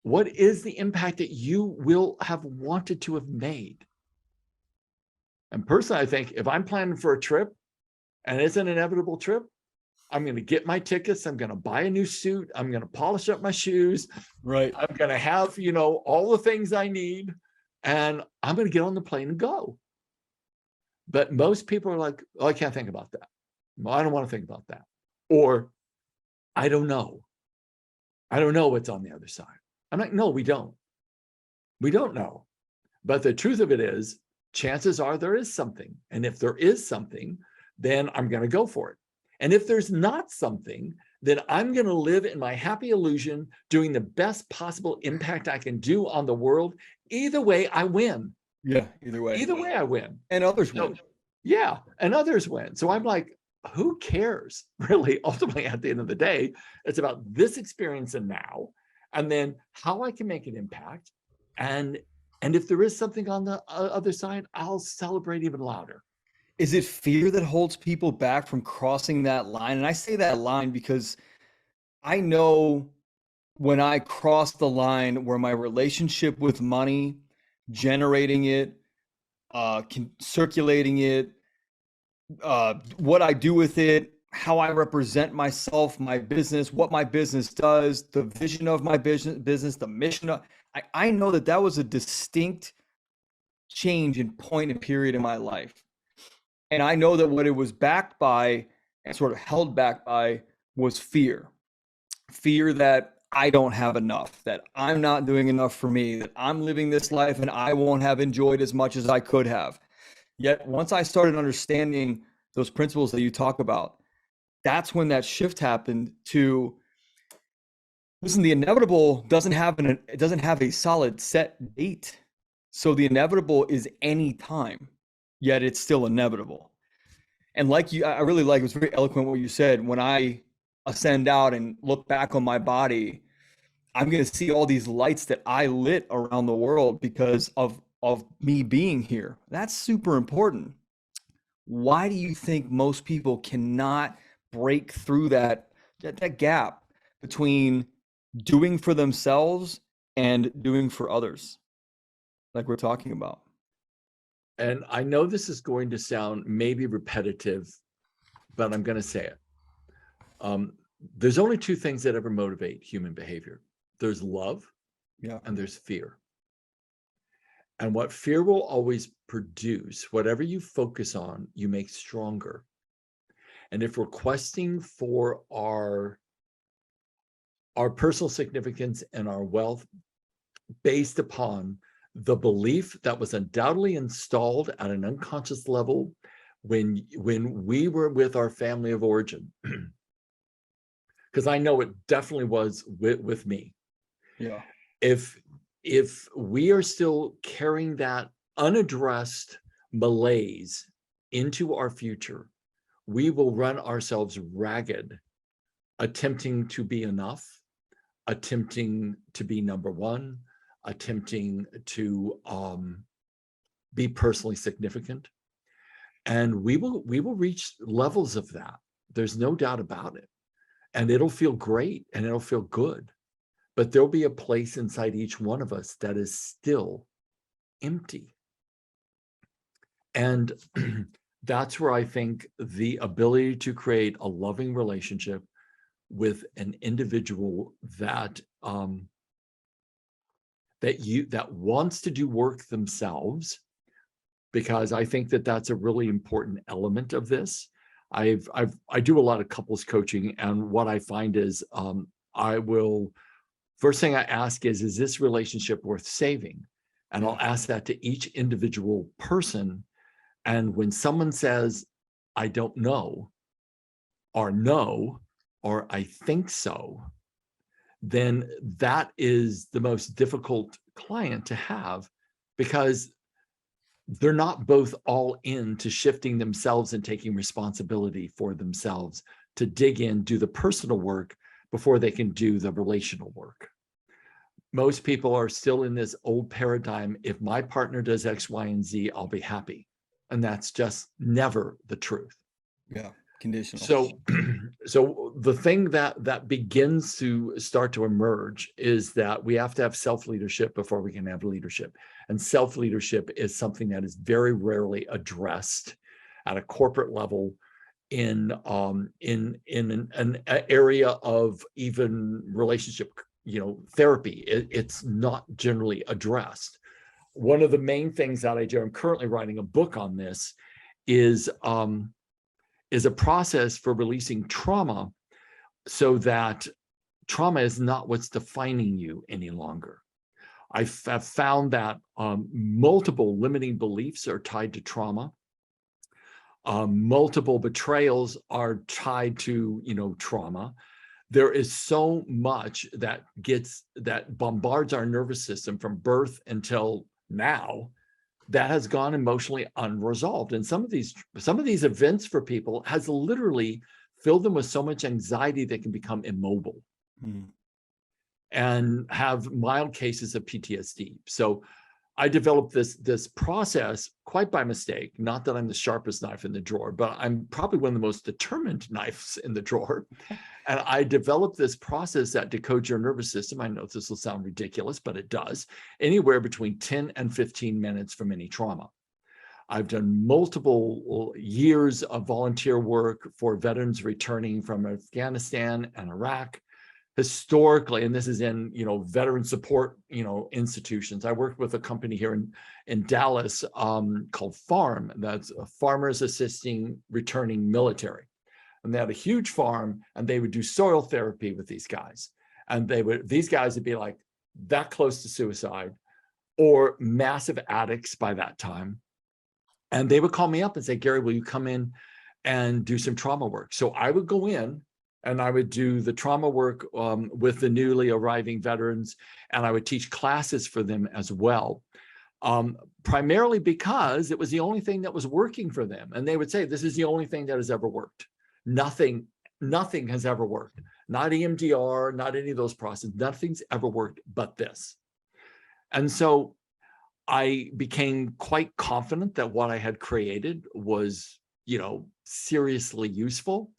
What is the impact that you will have wanted to have made? And personally, I think if I'm planning for a trip and it's an inevitable trip, I'm going to get my tickets. I'm going to buy a new suit. I'm going to polish up my shoes. Right. I'm going to have, all the things I need, and I'm going to get on the plane and go. But most people are like, oh, I can't think about that. Well, I don't want to think about that. Or I don't know. I don't know what's on the other side. I'm like, no, we don't. We don't know. But the truth of it is, chances are there is something. And if there is something, then I'm going to go for it. And if there's not something, then I'm going to live in my happy illusion, doing the best possible impact I can do on the world. Either way, I win. Yeah, either way. Either way, I win. And others win. Yeah, and others win. So I'm like, who cares? Really, ultimately, at the end of the day, it's about this experience and now, and then how I can make an impact. And if there is something on the other side, I'll celebrate even louder. Is it fear that holds people back from crossing that line? And I say that line because I know when I cross the line where my relationship with money, generating it, circulating it, what I do with it, how I represent myself, my business, what my business does, the vision of my business, the mission of, I know that was a distinct change in point and period in my life. And I know that what it was backed by and sort of held back by was fear. Fear that I don't have enough, that I'm not doing enough for me, that I'm living this life and I won't have enjoyed as much as I could have. Yet once I started understanding those principles that you talk about, that's when that shift happened to, listen, the inevitable doesn't have a solid set date. So the inevitable is any time, yet it's still inevitable. And like you, I really like, it was very eloquent what you said. When I ascend out and look back on my body, I'm going to see all these lights that I lit around the world because of me being here. That's super important. Why do you think most people cannot break through that gap between doing for themselves and doing for others, like we're talking about? And I know this is going to sound maybe repetitive, but I'm going to say it. There's only two things that ever motivate human behavior. There's love, and there's fear. And what fear will always produce, whatever you focus on, you make stronger. And if we're questing for our personal significance and our wealth based upon the belief that was undoubtedly installed at an unconscious level when we were with our family of origin, because I know it definitely was with me. Yeah. If we are still carrying that unaddressed malaise into our future, we will run ourselves ragged, attempting to be enough, attempting to be number one, attempting to be personally significant. And we will reach levels of that. There's no doubt about it. and it'll feel great and it'll feel good. But there'll be a place inside each one of us that is still empty. And that's where I think the ability to create a loving relationship with an individual that that wants to do work themselves, because I think that that's a really important element of this. I do a lot of couples coaching, and what I find is first thing I ask is this relationship worth saving? And I'll ask that to each individual person. And when someone says, I don't know, or no, or I think so, then that is the most difficult client to have, because they're not both all into shifting themselves and taking responsibility for themselves to dig in, do the personal work before they can do the relational work. Most people are still in this old paradigm. If my partner does X, Y, and Z, I'll be happy. And that's just never the truth. Yeah, conditional. So the thing that begins to start to emerge is that we have to have self-leadership before we can have leadership. And self-leadership is something that is very rarely addressed at a corporate level in an area of even relationship, therapy. It's not generally addressed. One of the main things that I do, I'm currently writing a book on this, is a process for releasing trauma, so that trauma is not what's defining you any longer. I've found that multiple limiting beliefs are tied to trauma. Multiple betrayals are tied to, trauma. There is so much that bombards our nervous system from birth until now that has gone emotionally unresolved. And some of these events for people has literally filled them with so much anxiety they can become immobile and have mild cases of PTSD. So I developed this process quite by mistake. Not that I'm the sharpest knife in the drawer, but I'm probably one of the most determined knives in the drawer. And I developed this process that decodes your nervous system. I know this will sound ridiculous, but it does. Anywhere between 10 and 15 minutes from any trauma. I've done multiple years of volunteer work for veterans returning from Afghanistan and Iraq. Historically, and this is in veteran support institutions. I worked with a company here in Dallas called Farm. That's Farmers Assisting Returning Military, and they had a huge farm, and they would do soil therapy with these guys, and these guys would be like that close to suicide or massive addicts by that time, and they would call me up and say, Gary, will you come in and do some trauma work? So I would go in and I would do the trauma work with the newly arriving veterans, and I would teach classes for them as well, primarily because it was the only thing that was working for them. And they would say, this is the only thing that has ever worked. Nothing has ever worked. Not EMDR, not any of those processes. Nothing's ever worked but this. And so I became quite confident that what I had created was, seriously useful.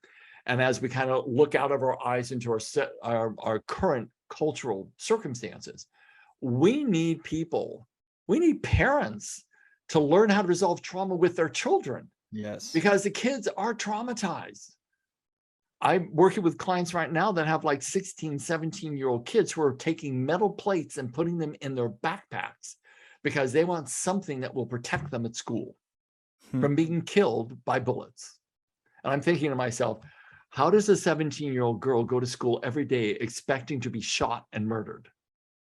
And as we kind of look out of our eyes into our current cultural circumstances, we need parents to learn how to resolve trauma with their children. Yes. Because the kids are traumatized. I'm working with clients right now that have like 16, 17-year-old kids who are taking metal plates and putting them in their backpacks because they want something that will protect them at school from being killed by bullets. And I'm thinking to myself, how does a 17-year-old girl go to school every day expecting to be shot and murdered?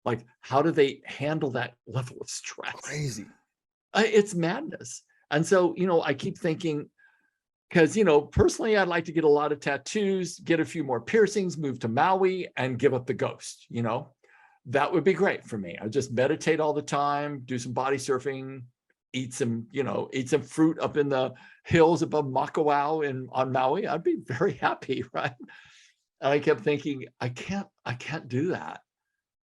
Like, how do they handle that level of stress? Crazy. It's madness. And so, I keep thinking, because, personally, I'd like to get a lot of tattoos, get a few more piercings, move to Maui, and give up the ghost. That would be great for me. I just meditate all the time, do some body surfing, eat some fruit up in the hills above Makawao on Maui. I'd be very happy, right? And I kept thinking, I can't do that.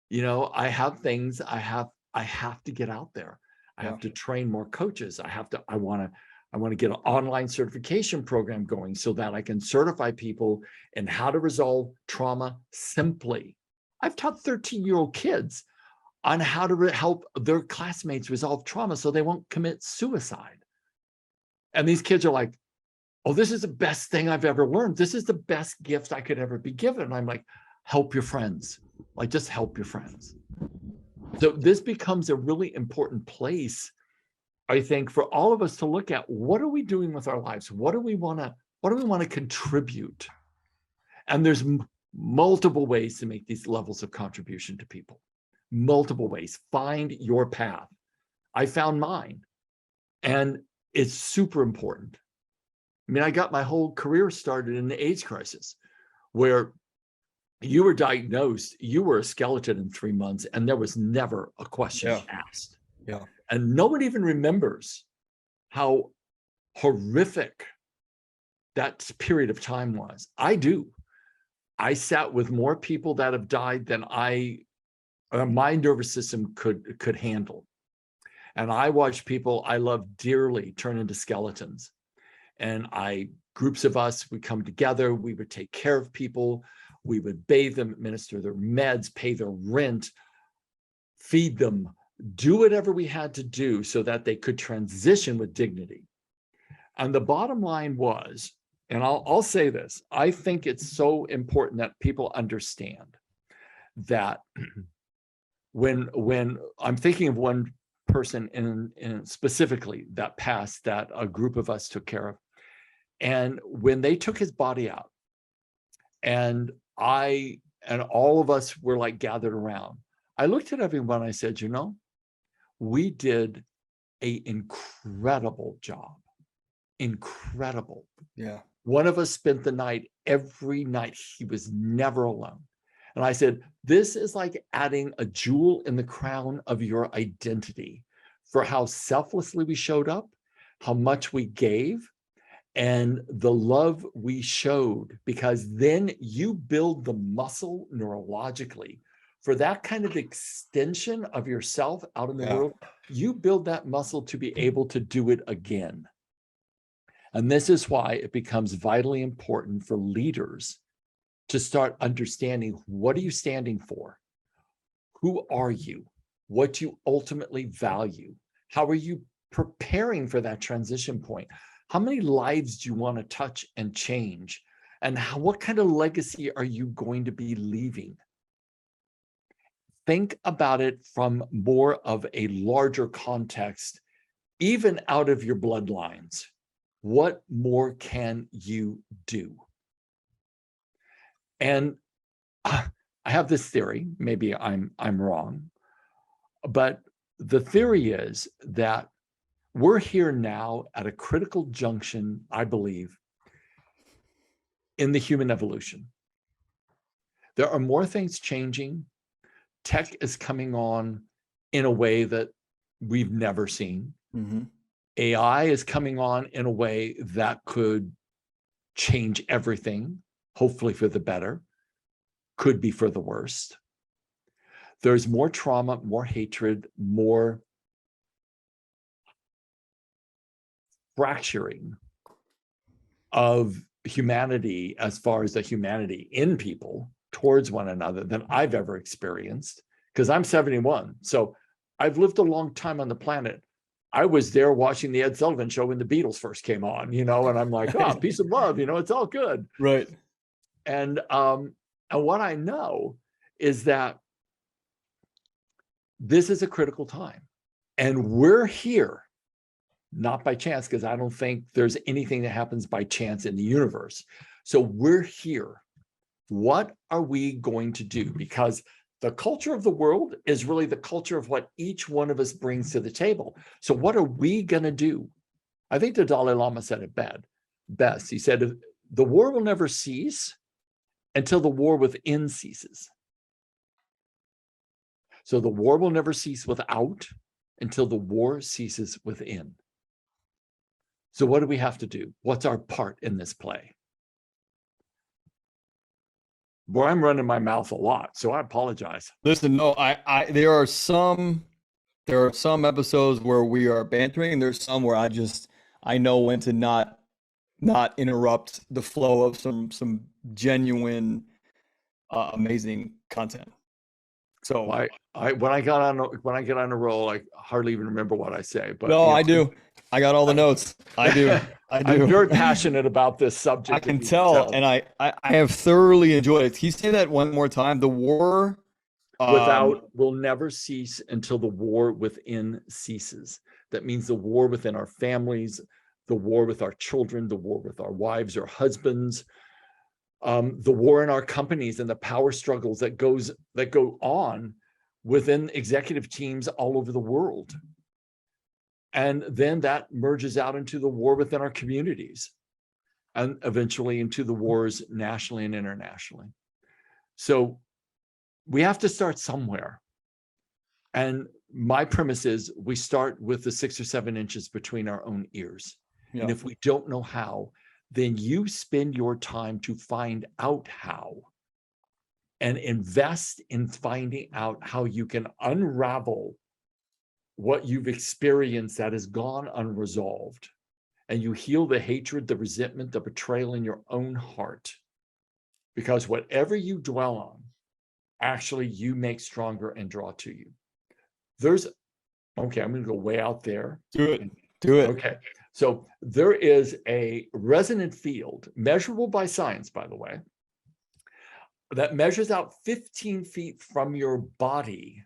I have things I have to get out there. I have to train more coaches. I want I want to get an online certification program going so that I can certify people in how to resolve trauma simply. I've taught 13-year-old kids on how to help their classmates resolve trauma so they won't commit suicide. And these kids are like, oh, this is the best thing I've ever learned. This is the best gift I could ever be given. And I'm like, help your friends. Like, just help your friends. So this becomes a really important place, I think, for all of us to look at. What are we doing with our lives? What do we want to contribute? And there's multiple ways to make these levels of contribution to people. Multiple ways. Find your path. I found mine, and it's super important. I mean, I got my whole career started in the AIDS crisis, where you were diagnosed, you were a skeleton in 3 months, and there was never a question asked. Yeah. And no one even remembers how horrific that period of time was. I do. I sat with more people that have died than my nervous system could handle. And I watched people I love dearly turn into skeletons. And groups of us would come together, we would take care of people, we would bathe them, administer their meds, pay their rent, feed them, do whatever we had to do so that they could transition with dignity. And the bottom line was, and I'll say this, I think it's so important that people understand that when I'm thinking of one person in specifically that passed, that a group of us took care of, and when they took his body out, and all of us were like gathered around, I looked at everyone and I said, we did an incredible job. Incredible. Yeah. One of us spent the night every night. He was never alone. And I said, this is like adding a jewel in the crown of your identity for how selflessly we showed up, how much we gave, and the love we showed, because then you build the muscle neurologically for that kind of extension of yourself out in the world. You build that muscle to be able to do it again. And this is why it becomes vitally important for leaders to start understanding, what are you standing for? Who are you? What do you ultimately value? How are you preparing for that transition point? How many lives do you want to touch and change? And what kind of legacy are you going to be leaving? Think about it from more of a larger context, even out of your bloodlines. What more can you do? And I have this theory, maybe I'm wrong, but the theory is that we're here now at a critical junction, I believe, in the human evolution. There are more things changing. Tech is coming on in a way that we've never seen. Mm-hmm. AI is coming on in a way that could change everything, hopefully for the better, could be for the worst. There's more trauma, more hatred, more fracturing of humanity as far as the humanity in people towards one another than I've ever experienced, because I'm 71. So I've lived a long time on the planet. I was there watching the Ed Sullivan Show when the Beatles first came on, and I'm like, oh, peace and love, it's all good. Right. And what I know is that this is a critical time, and we're here not by chance, because I don't think there's anything that happens by chance in the universe. So we're here. What are we going to do? Because the culture of the world is really the culture of what each one of us brings to the table. So what are we going to do? I think the Dalai Lama said it best. He said, the war will never cease until the war within ceases. So the war will never cease without until the war ceases within. So what do we have to do? What's our part in this play? Boy, I'm running my mouth a lot, so I apologize. Listen, no, there are some episodes where we are bantering, and there's some where I know when to not interrupt the flow of some genuine, amazing content. So when I get on a roll, I hardly even remember what I say. But no, I do. I got all the notes. I do. I do. I'm very passionate about this subject. I can tell, and I have thoroughly enjoyed it. Can you say that one more time? The war will never cease until the war within ceases. That means the war within our families, the war with our children, the war with our wives or husbands, the war in our companies, and the power struggles that go on within executive teams all over the world. And then that merges out into the war within our communities, and eventually into the wars nationally and internationally. So we have to start somewhere. And my premise is we start with the 6 or 7 inches between our own ears. Yeah. And if we don't know how, then you spend your time to find out how, and invest in finding out how you can unravel what you've experienced that has gone unresolved. And you heal the hatred, the resentment, the betrayal in your own heart. Because whatever you dwell on, actually you make stronger and draw to you. I'm going to go way out there. Do it. Okay. So there is a resonant field, measurable by science, by the way, that measures out 15 feet from your body,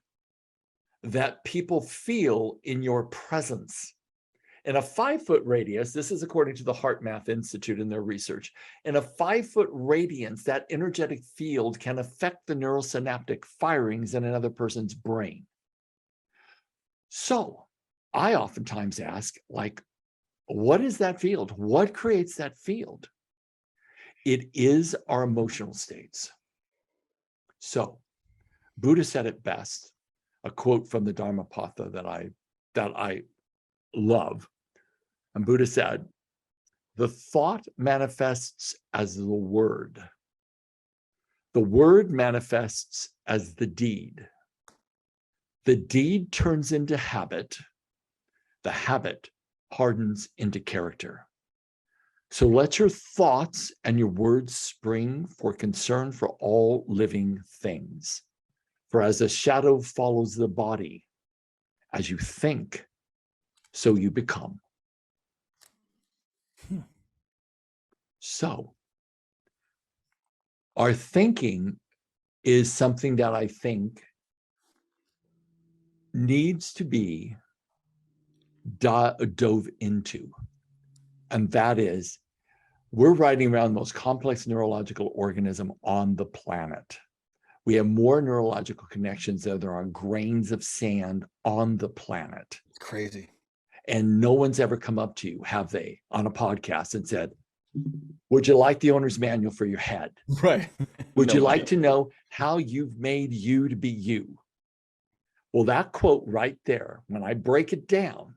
that people feel in your presence. In a 5-foot radius, this is according to the Heart Math Institute in their research, in a 5-foot radius, that energetic field can affect the neurosynaptic firings in another person's brain. So I oftentimes ask, like, what is that field? What creates that field? It is our emotional states. So Buddha said it best, a quote from the Dharmapada that I love. And Buddha said, the thought manifests as the word. The word manifests as the deed. The deed turns into habit. The habit hardens into character. So let your thoughts and your words spring for concern for all living things. For as a shadow follows the body, as you think, so you become. So our thinking is something that I think needs to be dove into. And that is, we're riding around the most complex neurological organism on the planet. We have more neurological connections than there are grains of sand on the planet. It's crazy. And no one's ever come up to you, have they, on a podcast and said, would you like the owner's manual for your head? Right. Would you like to know how you've made you to be you? Well, that quote right there, when I break it down,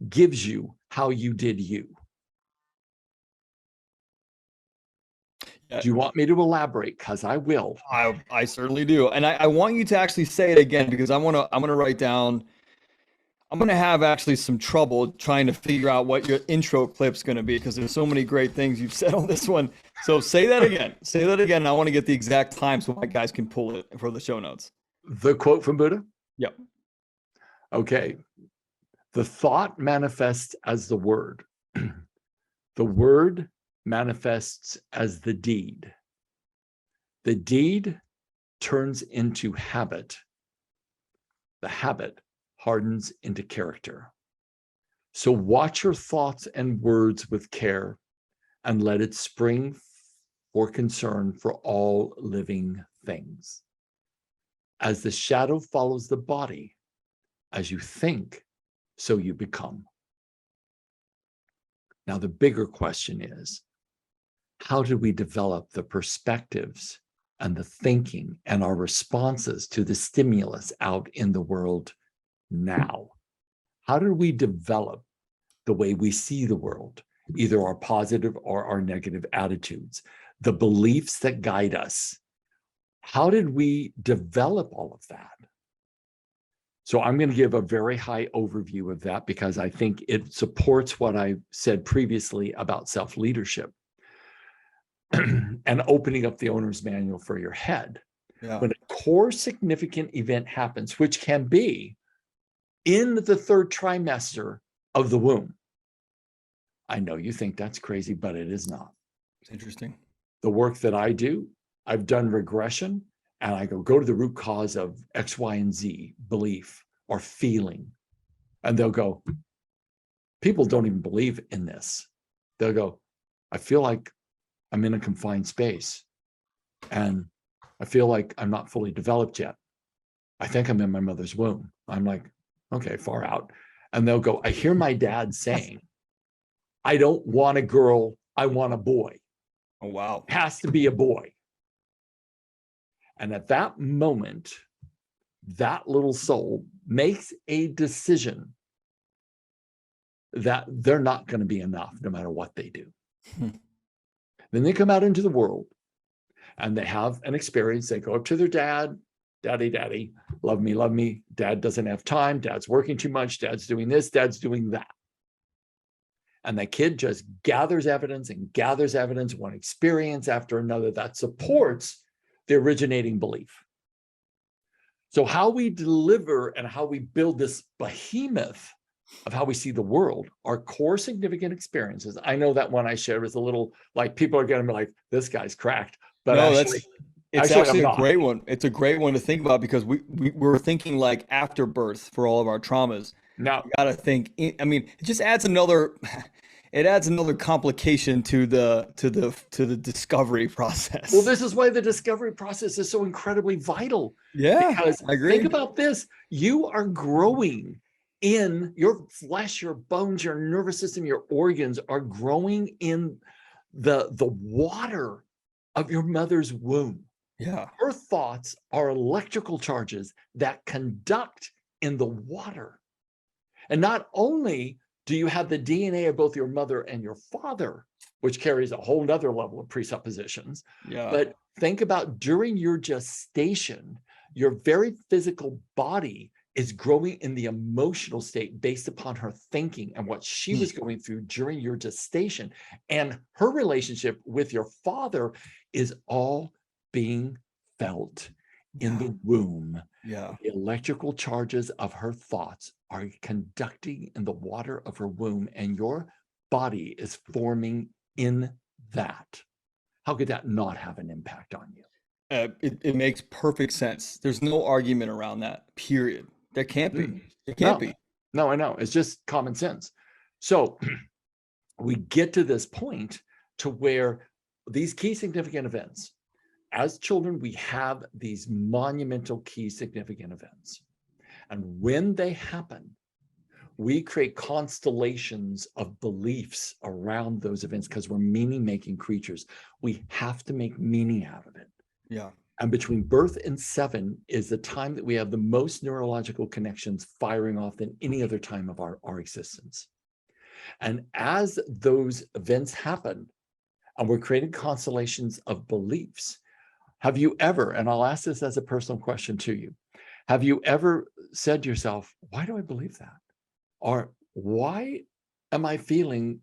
gives you how you did you. Do you want me to elaborate? Because I will. I certainly do. And I want you to actually say it again, because I'm gonna write down. I'm gonna have actually some trouble trying to figure out what your intro clip's gonna be, because there's so many great things you've said on this one. So say that again. Say that again. I want to get the exact time so my guys can pull it for the show notes. The quote from Buddha? Yep. Okay. The thought manifests as the word. The word manifests as the deed. The deed turns into habit. The habit hardens into character. So watch your thoughts and words with care, and let it spring for concern for all living things. As the shadow follows the body, as you think, so you become. Now, the bigger question is, how do we develop the perspectives and the thinking and our responses to the stimulus out in the world now? How do we develop the way we see the world, either our positive or our negative attitudes, the beliefs that guide us? How did we develop all of that? So I'm going to give a very high overview of that because I think it supports what I said previously about self-leadership and opening up the owner's manual for your head. Yeah. When a core significant event happens, which can be in the third trimester of the womb. I know you think that's crazy, but it is not. It's interesting. The work that I do, I've done regression, and I go to the root cause of X, Y, and Z belief or feeling. And they'll go, people don't even believe in this. They'll go, I feel like I'm in a confined space and I feel like I'm not fully developed yet. I think I'm in my mother's womb. I'm like, okay, far out. And they'll go, I hear my dad saying, I don't want a girl, I want a boy. Oh, wow. It has to be a boy. And at that moment, that little soul makes a decision that they're not going to be enough no matter what they do. Then they come out into the world and they have an experience. They go up to their dad, daddy, love me. Dad doesn't have time. Dad's working too much. Dad's doing this. Dad's doing that. And the kid just gathers evidence, one experience after another that supports the originating belief. So how we deliver and how we build this behemoth of how we see the world are core significant experiences. I know that one I shared was a little like people are going to be like, this guy's cracked. But no, actually, it's actually a great one. It's a great one to think about because we're thinking like after birth for all of our traumas. No, You got to think. I mean, it just adds another. It adds another complication to the discovery process. Well, this is why the discovery process is so incredibly vital. Yeah, because I agree. Think about this: you are growing in your flesh, your bones, your nervous system, your organs are growing in the water of your mother's womb. Yeah. Her thoughts are electrical charges that conduct in the water. And not only do you have the DNA of both your mother and your father, which carries a whole nother level of presuppositions, but think about during your gestation, your very physical body is growing in the emotional state based upon her thinking and what she was going through during your gestation. And her relationship with your father is all being felt in the womb. Yeah. The electrical charges of her thoughts are conducting in the water of her womb, and your body is forming in that. How could that not have an impact on you? It makes perfect sense. There's no argument around that, period. There can't be. It can't be. No, I know. It's just common sense. So we get to this point to where these key significant events, as children, we have these monumental key significant events. And when they happen, we create constellations of beliefs around those events because we're meaning-making creatures. We have to make meaning out of it. Yeah. And between birth and 7 is the time that we have the most neurological connections firing off than any other time of our existence. And as those events happen, and we're creating constellations of beliefs, have you ever, and I'll ask this as a personal question to you, have you ever said to yourself, why do I believe that? Or why am I feeling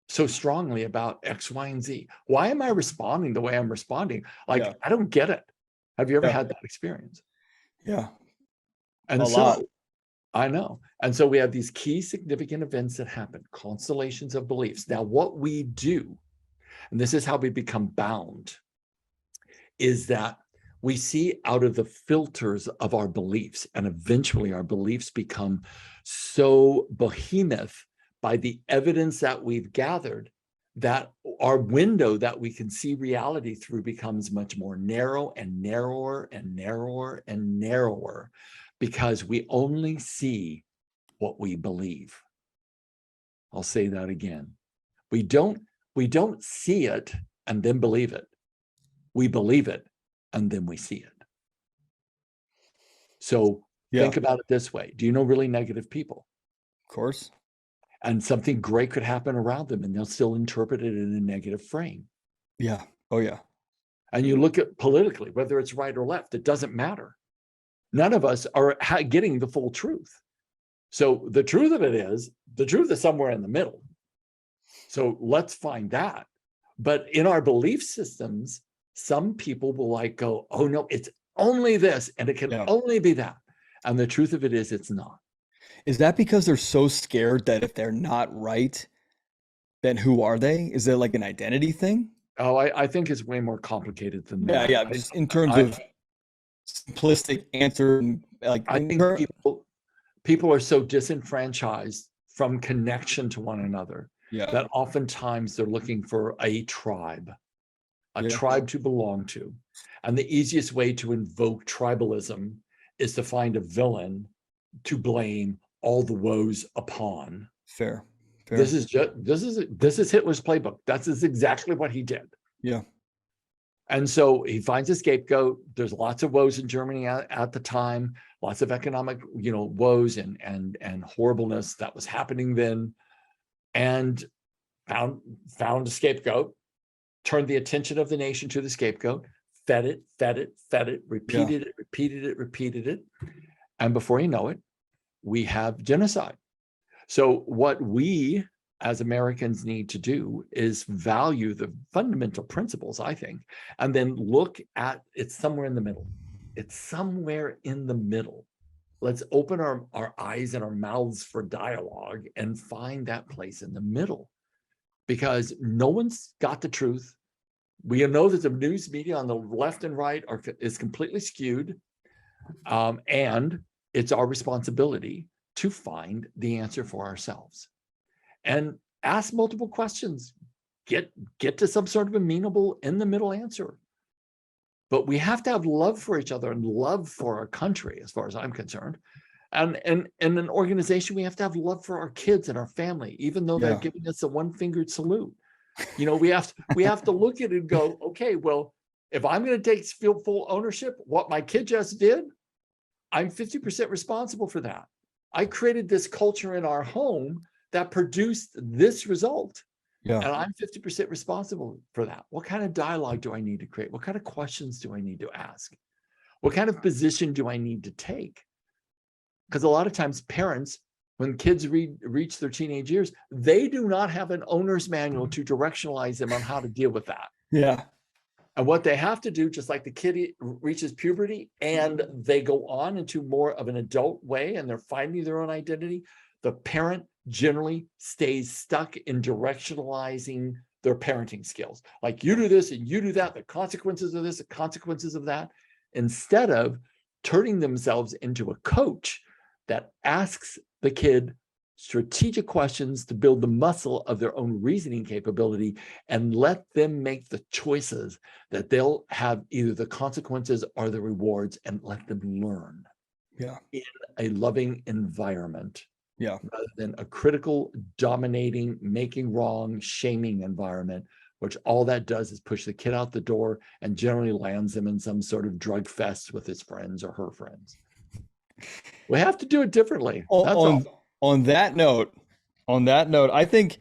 so strongly about X, Y, and Z? Why am I responding the way I'm responding? Like, I don't get it. Have you ever had that experience? Yeah. And a lot. I know. And so we have these key significant events that happen, constellations of beliefs. Now, what we do, and this is how we become bound, is that we see out of the filters of our beliefs, and eventually our beliefs become so behemoth by the evidence that we've gathered that our window that we can see reality through becomes much more narrow and narrower and narrower and narrower because we only see what we believe. I'll say that again. We don't see it and then believe it. We believe it and then we see it. So think about it this way. Do you know really negative people? Of course. And something great could happen around them and they'll still interpret it in a negative frame. Yeah. Oh, yeah. And you look at politically, whether it's right or left, it doesn't matter. None of us are getting the full truth. So the truth of it is, the truth is somewhere in the middle. So let's find that. But in our belief systems, some people will like go, oh no, it's only this and it can only be that. And the truth of it is, it's not. Is that because they're so scared that if they're not right, then who are they? Is it like an identity thing? Oh, I think it's way more complicated than that. Yeah. Just in terms of simplistic answer, like I think people are so disenfranchised from connection to one another that oftentimes they're looking for a tribe to belong to. And the easiest way to invoke tribalism is to find a villain to blame all the woes upon. Fair. This is Hitler's playbook. That's exactly what he did. Yeah. And so he finds a scapegoat. There's lots of woes in Germany at the time, lots of economic, woes and horribleness that was happening then, and found a scapegoat, turned the attention of the nation to the scapegoat, fed it, repeated it. And before you know it, we have genocide. So what we as Americans need to do is value the fundamental principles, I think, and then look at it's somewhere in the middle. It's somewhere in the middle. Let's open our eyes and our mouths for dialogue and find that place in the middle, because no one's got the truth. We know that the news media on the left and right is completely skewed, and it's our responsibility to find the answer for ourselves and ask multiple questions, get to some sort of amenable in the middle answer. But we have to have love for each other and love for our country, as far as I'm concerned. And in an organization, we have to have love for our kids and our family, even though they're giving us a one-fingered salute. We have to look at it and go, okay, well, if I'm going to take full ownership, what my kid just did, I'm 50% responsible for that. I created this culture in our home that produced this result. And I'm 50% responsible for that. What kind of dialogue do I need to create? What kind of questions do I need to ask? What kind of position do I need to take? Because a lot of times parents, when kids reach their teenage years, they do not have an owner's manual to directionalize them on how to deal with that. Yeah. And what they have to do, just like the kid reaches puberty and they go on into more of an adult way and they're finding their own identity, the parent generally stays stuck in directionalizing their parenting skills. Like, you do this and you do that, the consequences of this, the consequences of that, instead of turning themselves into a coach that asks the kid strategic questions to build the muscle of their own reasoning capability and let them make the choices that they'll have either the consequences or the rewards, and let them learn in a loving environment rather than a critical, dominating, making wrong, shaming environment, which all that does is push the kid out the door and generally lands them in some sort of drug fest with his friends or her friends. We have to do it differently. On that note, I think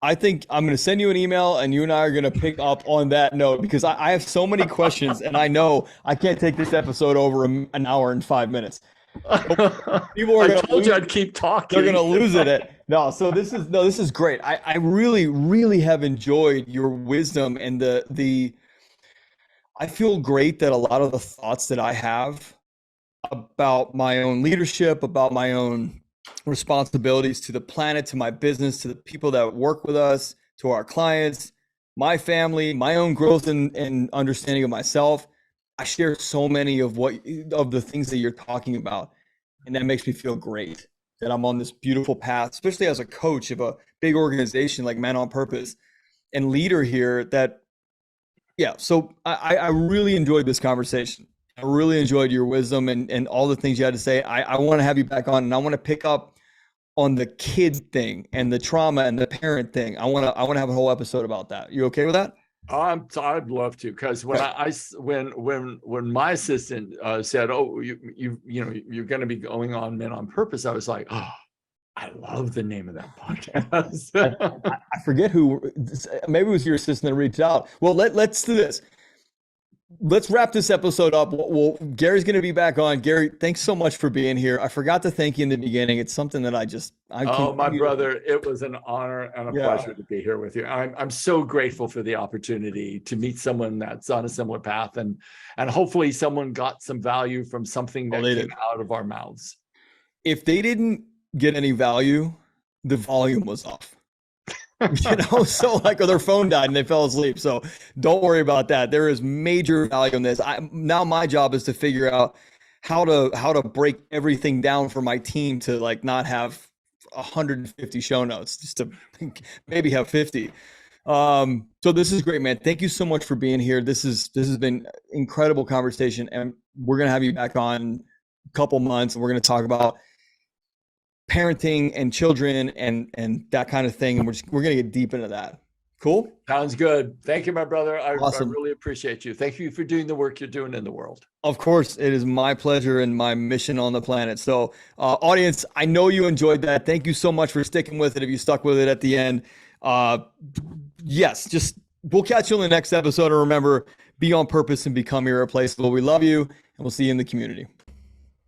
I'm going to send you an email, and you and I are going to pick up on that note, because I have so many questions, and I know I can't take this episode over an hour and 5 minutes. People are I told you I'd keep talking. They're going to lose it. No, so this is great. I really, really have enjoyed your wisdom and I feel great that a lot of the thoughts that I have about my own leadership, about my own responsibilities to the planet, to my business, to the people that work with us, to our clients, my family, my own growth and understanding of myself. I share so many of the things that you're talking about, and that makes me feel great that I'm on this beautiful path, especially as a coach of a big organization like Men on Purpose and leader here. So I really enjoyed this conversation. I really enjoyed your wisdom and all the things you had to say. I want to have you back on, and I want to pick up on the kid thing and the trauma and the parent thing. I want to have a whole episode about that. You okay with that? I'd love to, because when my assistant said, "Oh, you're going to be going on Men on Purpose," I was like, "Oh, I love the name of that podcast." I forget who. Maybe it was your assistant that reached out. Well, let's do this. let's wrap this episode up. Well, Gary's going to be back on. Gary, thanks so much for being here. I forgot to thank you in the beginning. It's something that I Oh, my continue brother, it was an honor and a Yeah. pleasure to be here with you. I'm so grateful for the opportunity to meet someone that's on a similar path, and hopefully someone got some value from something that they came did. out of our mouths. If they didn't get any value, the volume was off. So like, or their phone died and they fell asleep. So don't worry about that. There is major value in this. Now my job is to figure out how to break everything down for my team to like not have 150 show notes, just to maybe have 50. So this is great, man. Thank you so much for being here. This has been incredible conversation, and we're gonna have you back on a couple months, and we're gonna talk about parenting and children and that kind of thing. And we're going to get deep into that. Cool. Sounds good. Thank you, my brother. Awesome. I really appreciate you. Thank you for doing the work you're doing in the world. Of course, it is my pleasure and my mission on the planet. So audience, I know you enjoyed that. Thank you so much for sticking with it. If you stuck with it at the end, yes, we'll catch you on the next episode. And remember, be on purpose and become irreplaceable. We love you, and we'll see you in the community.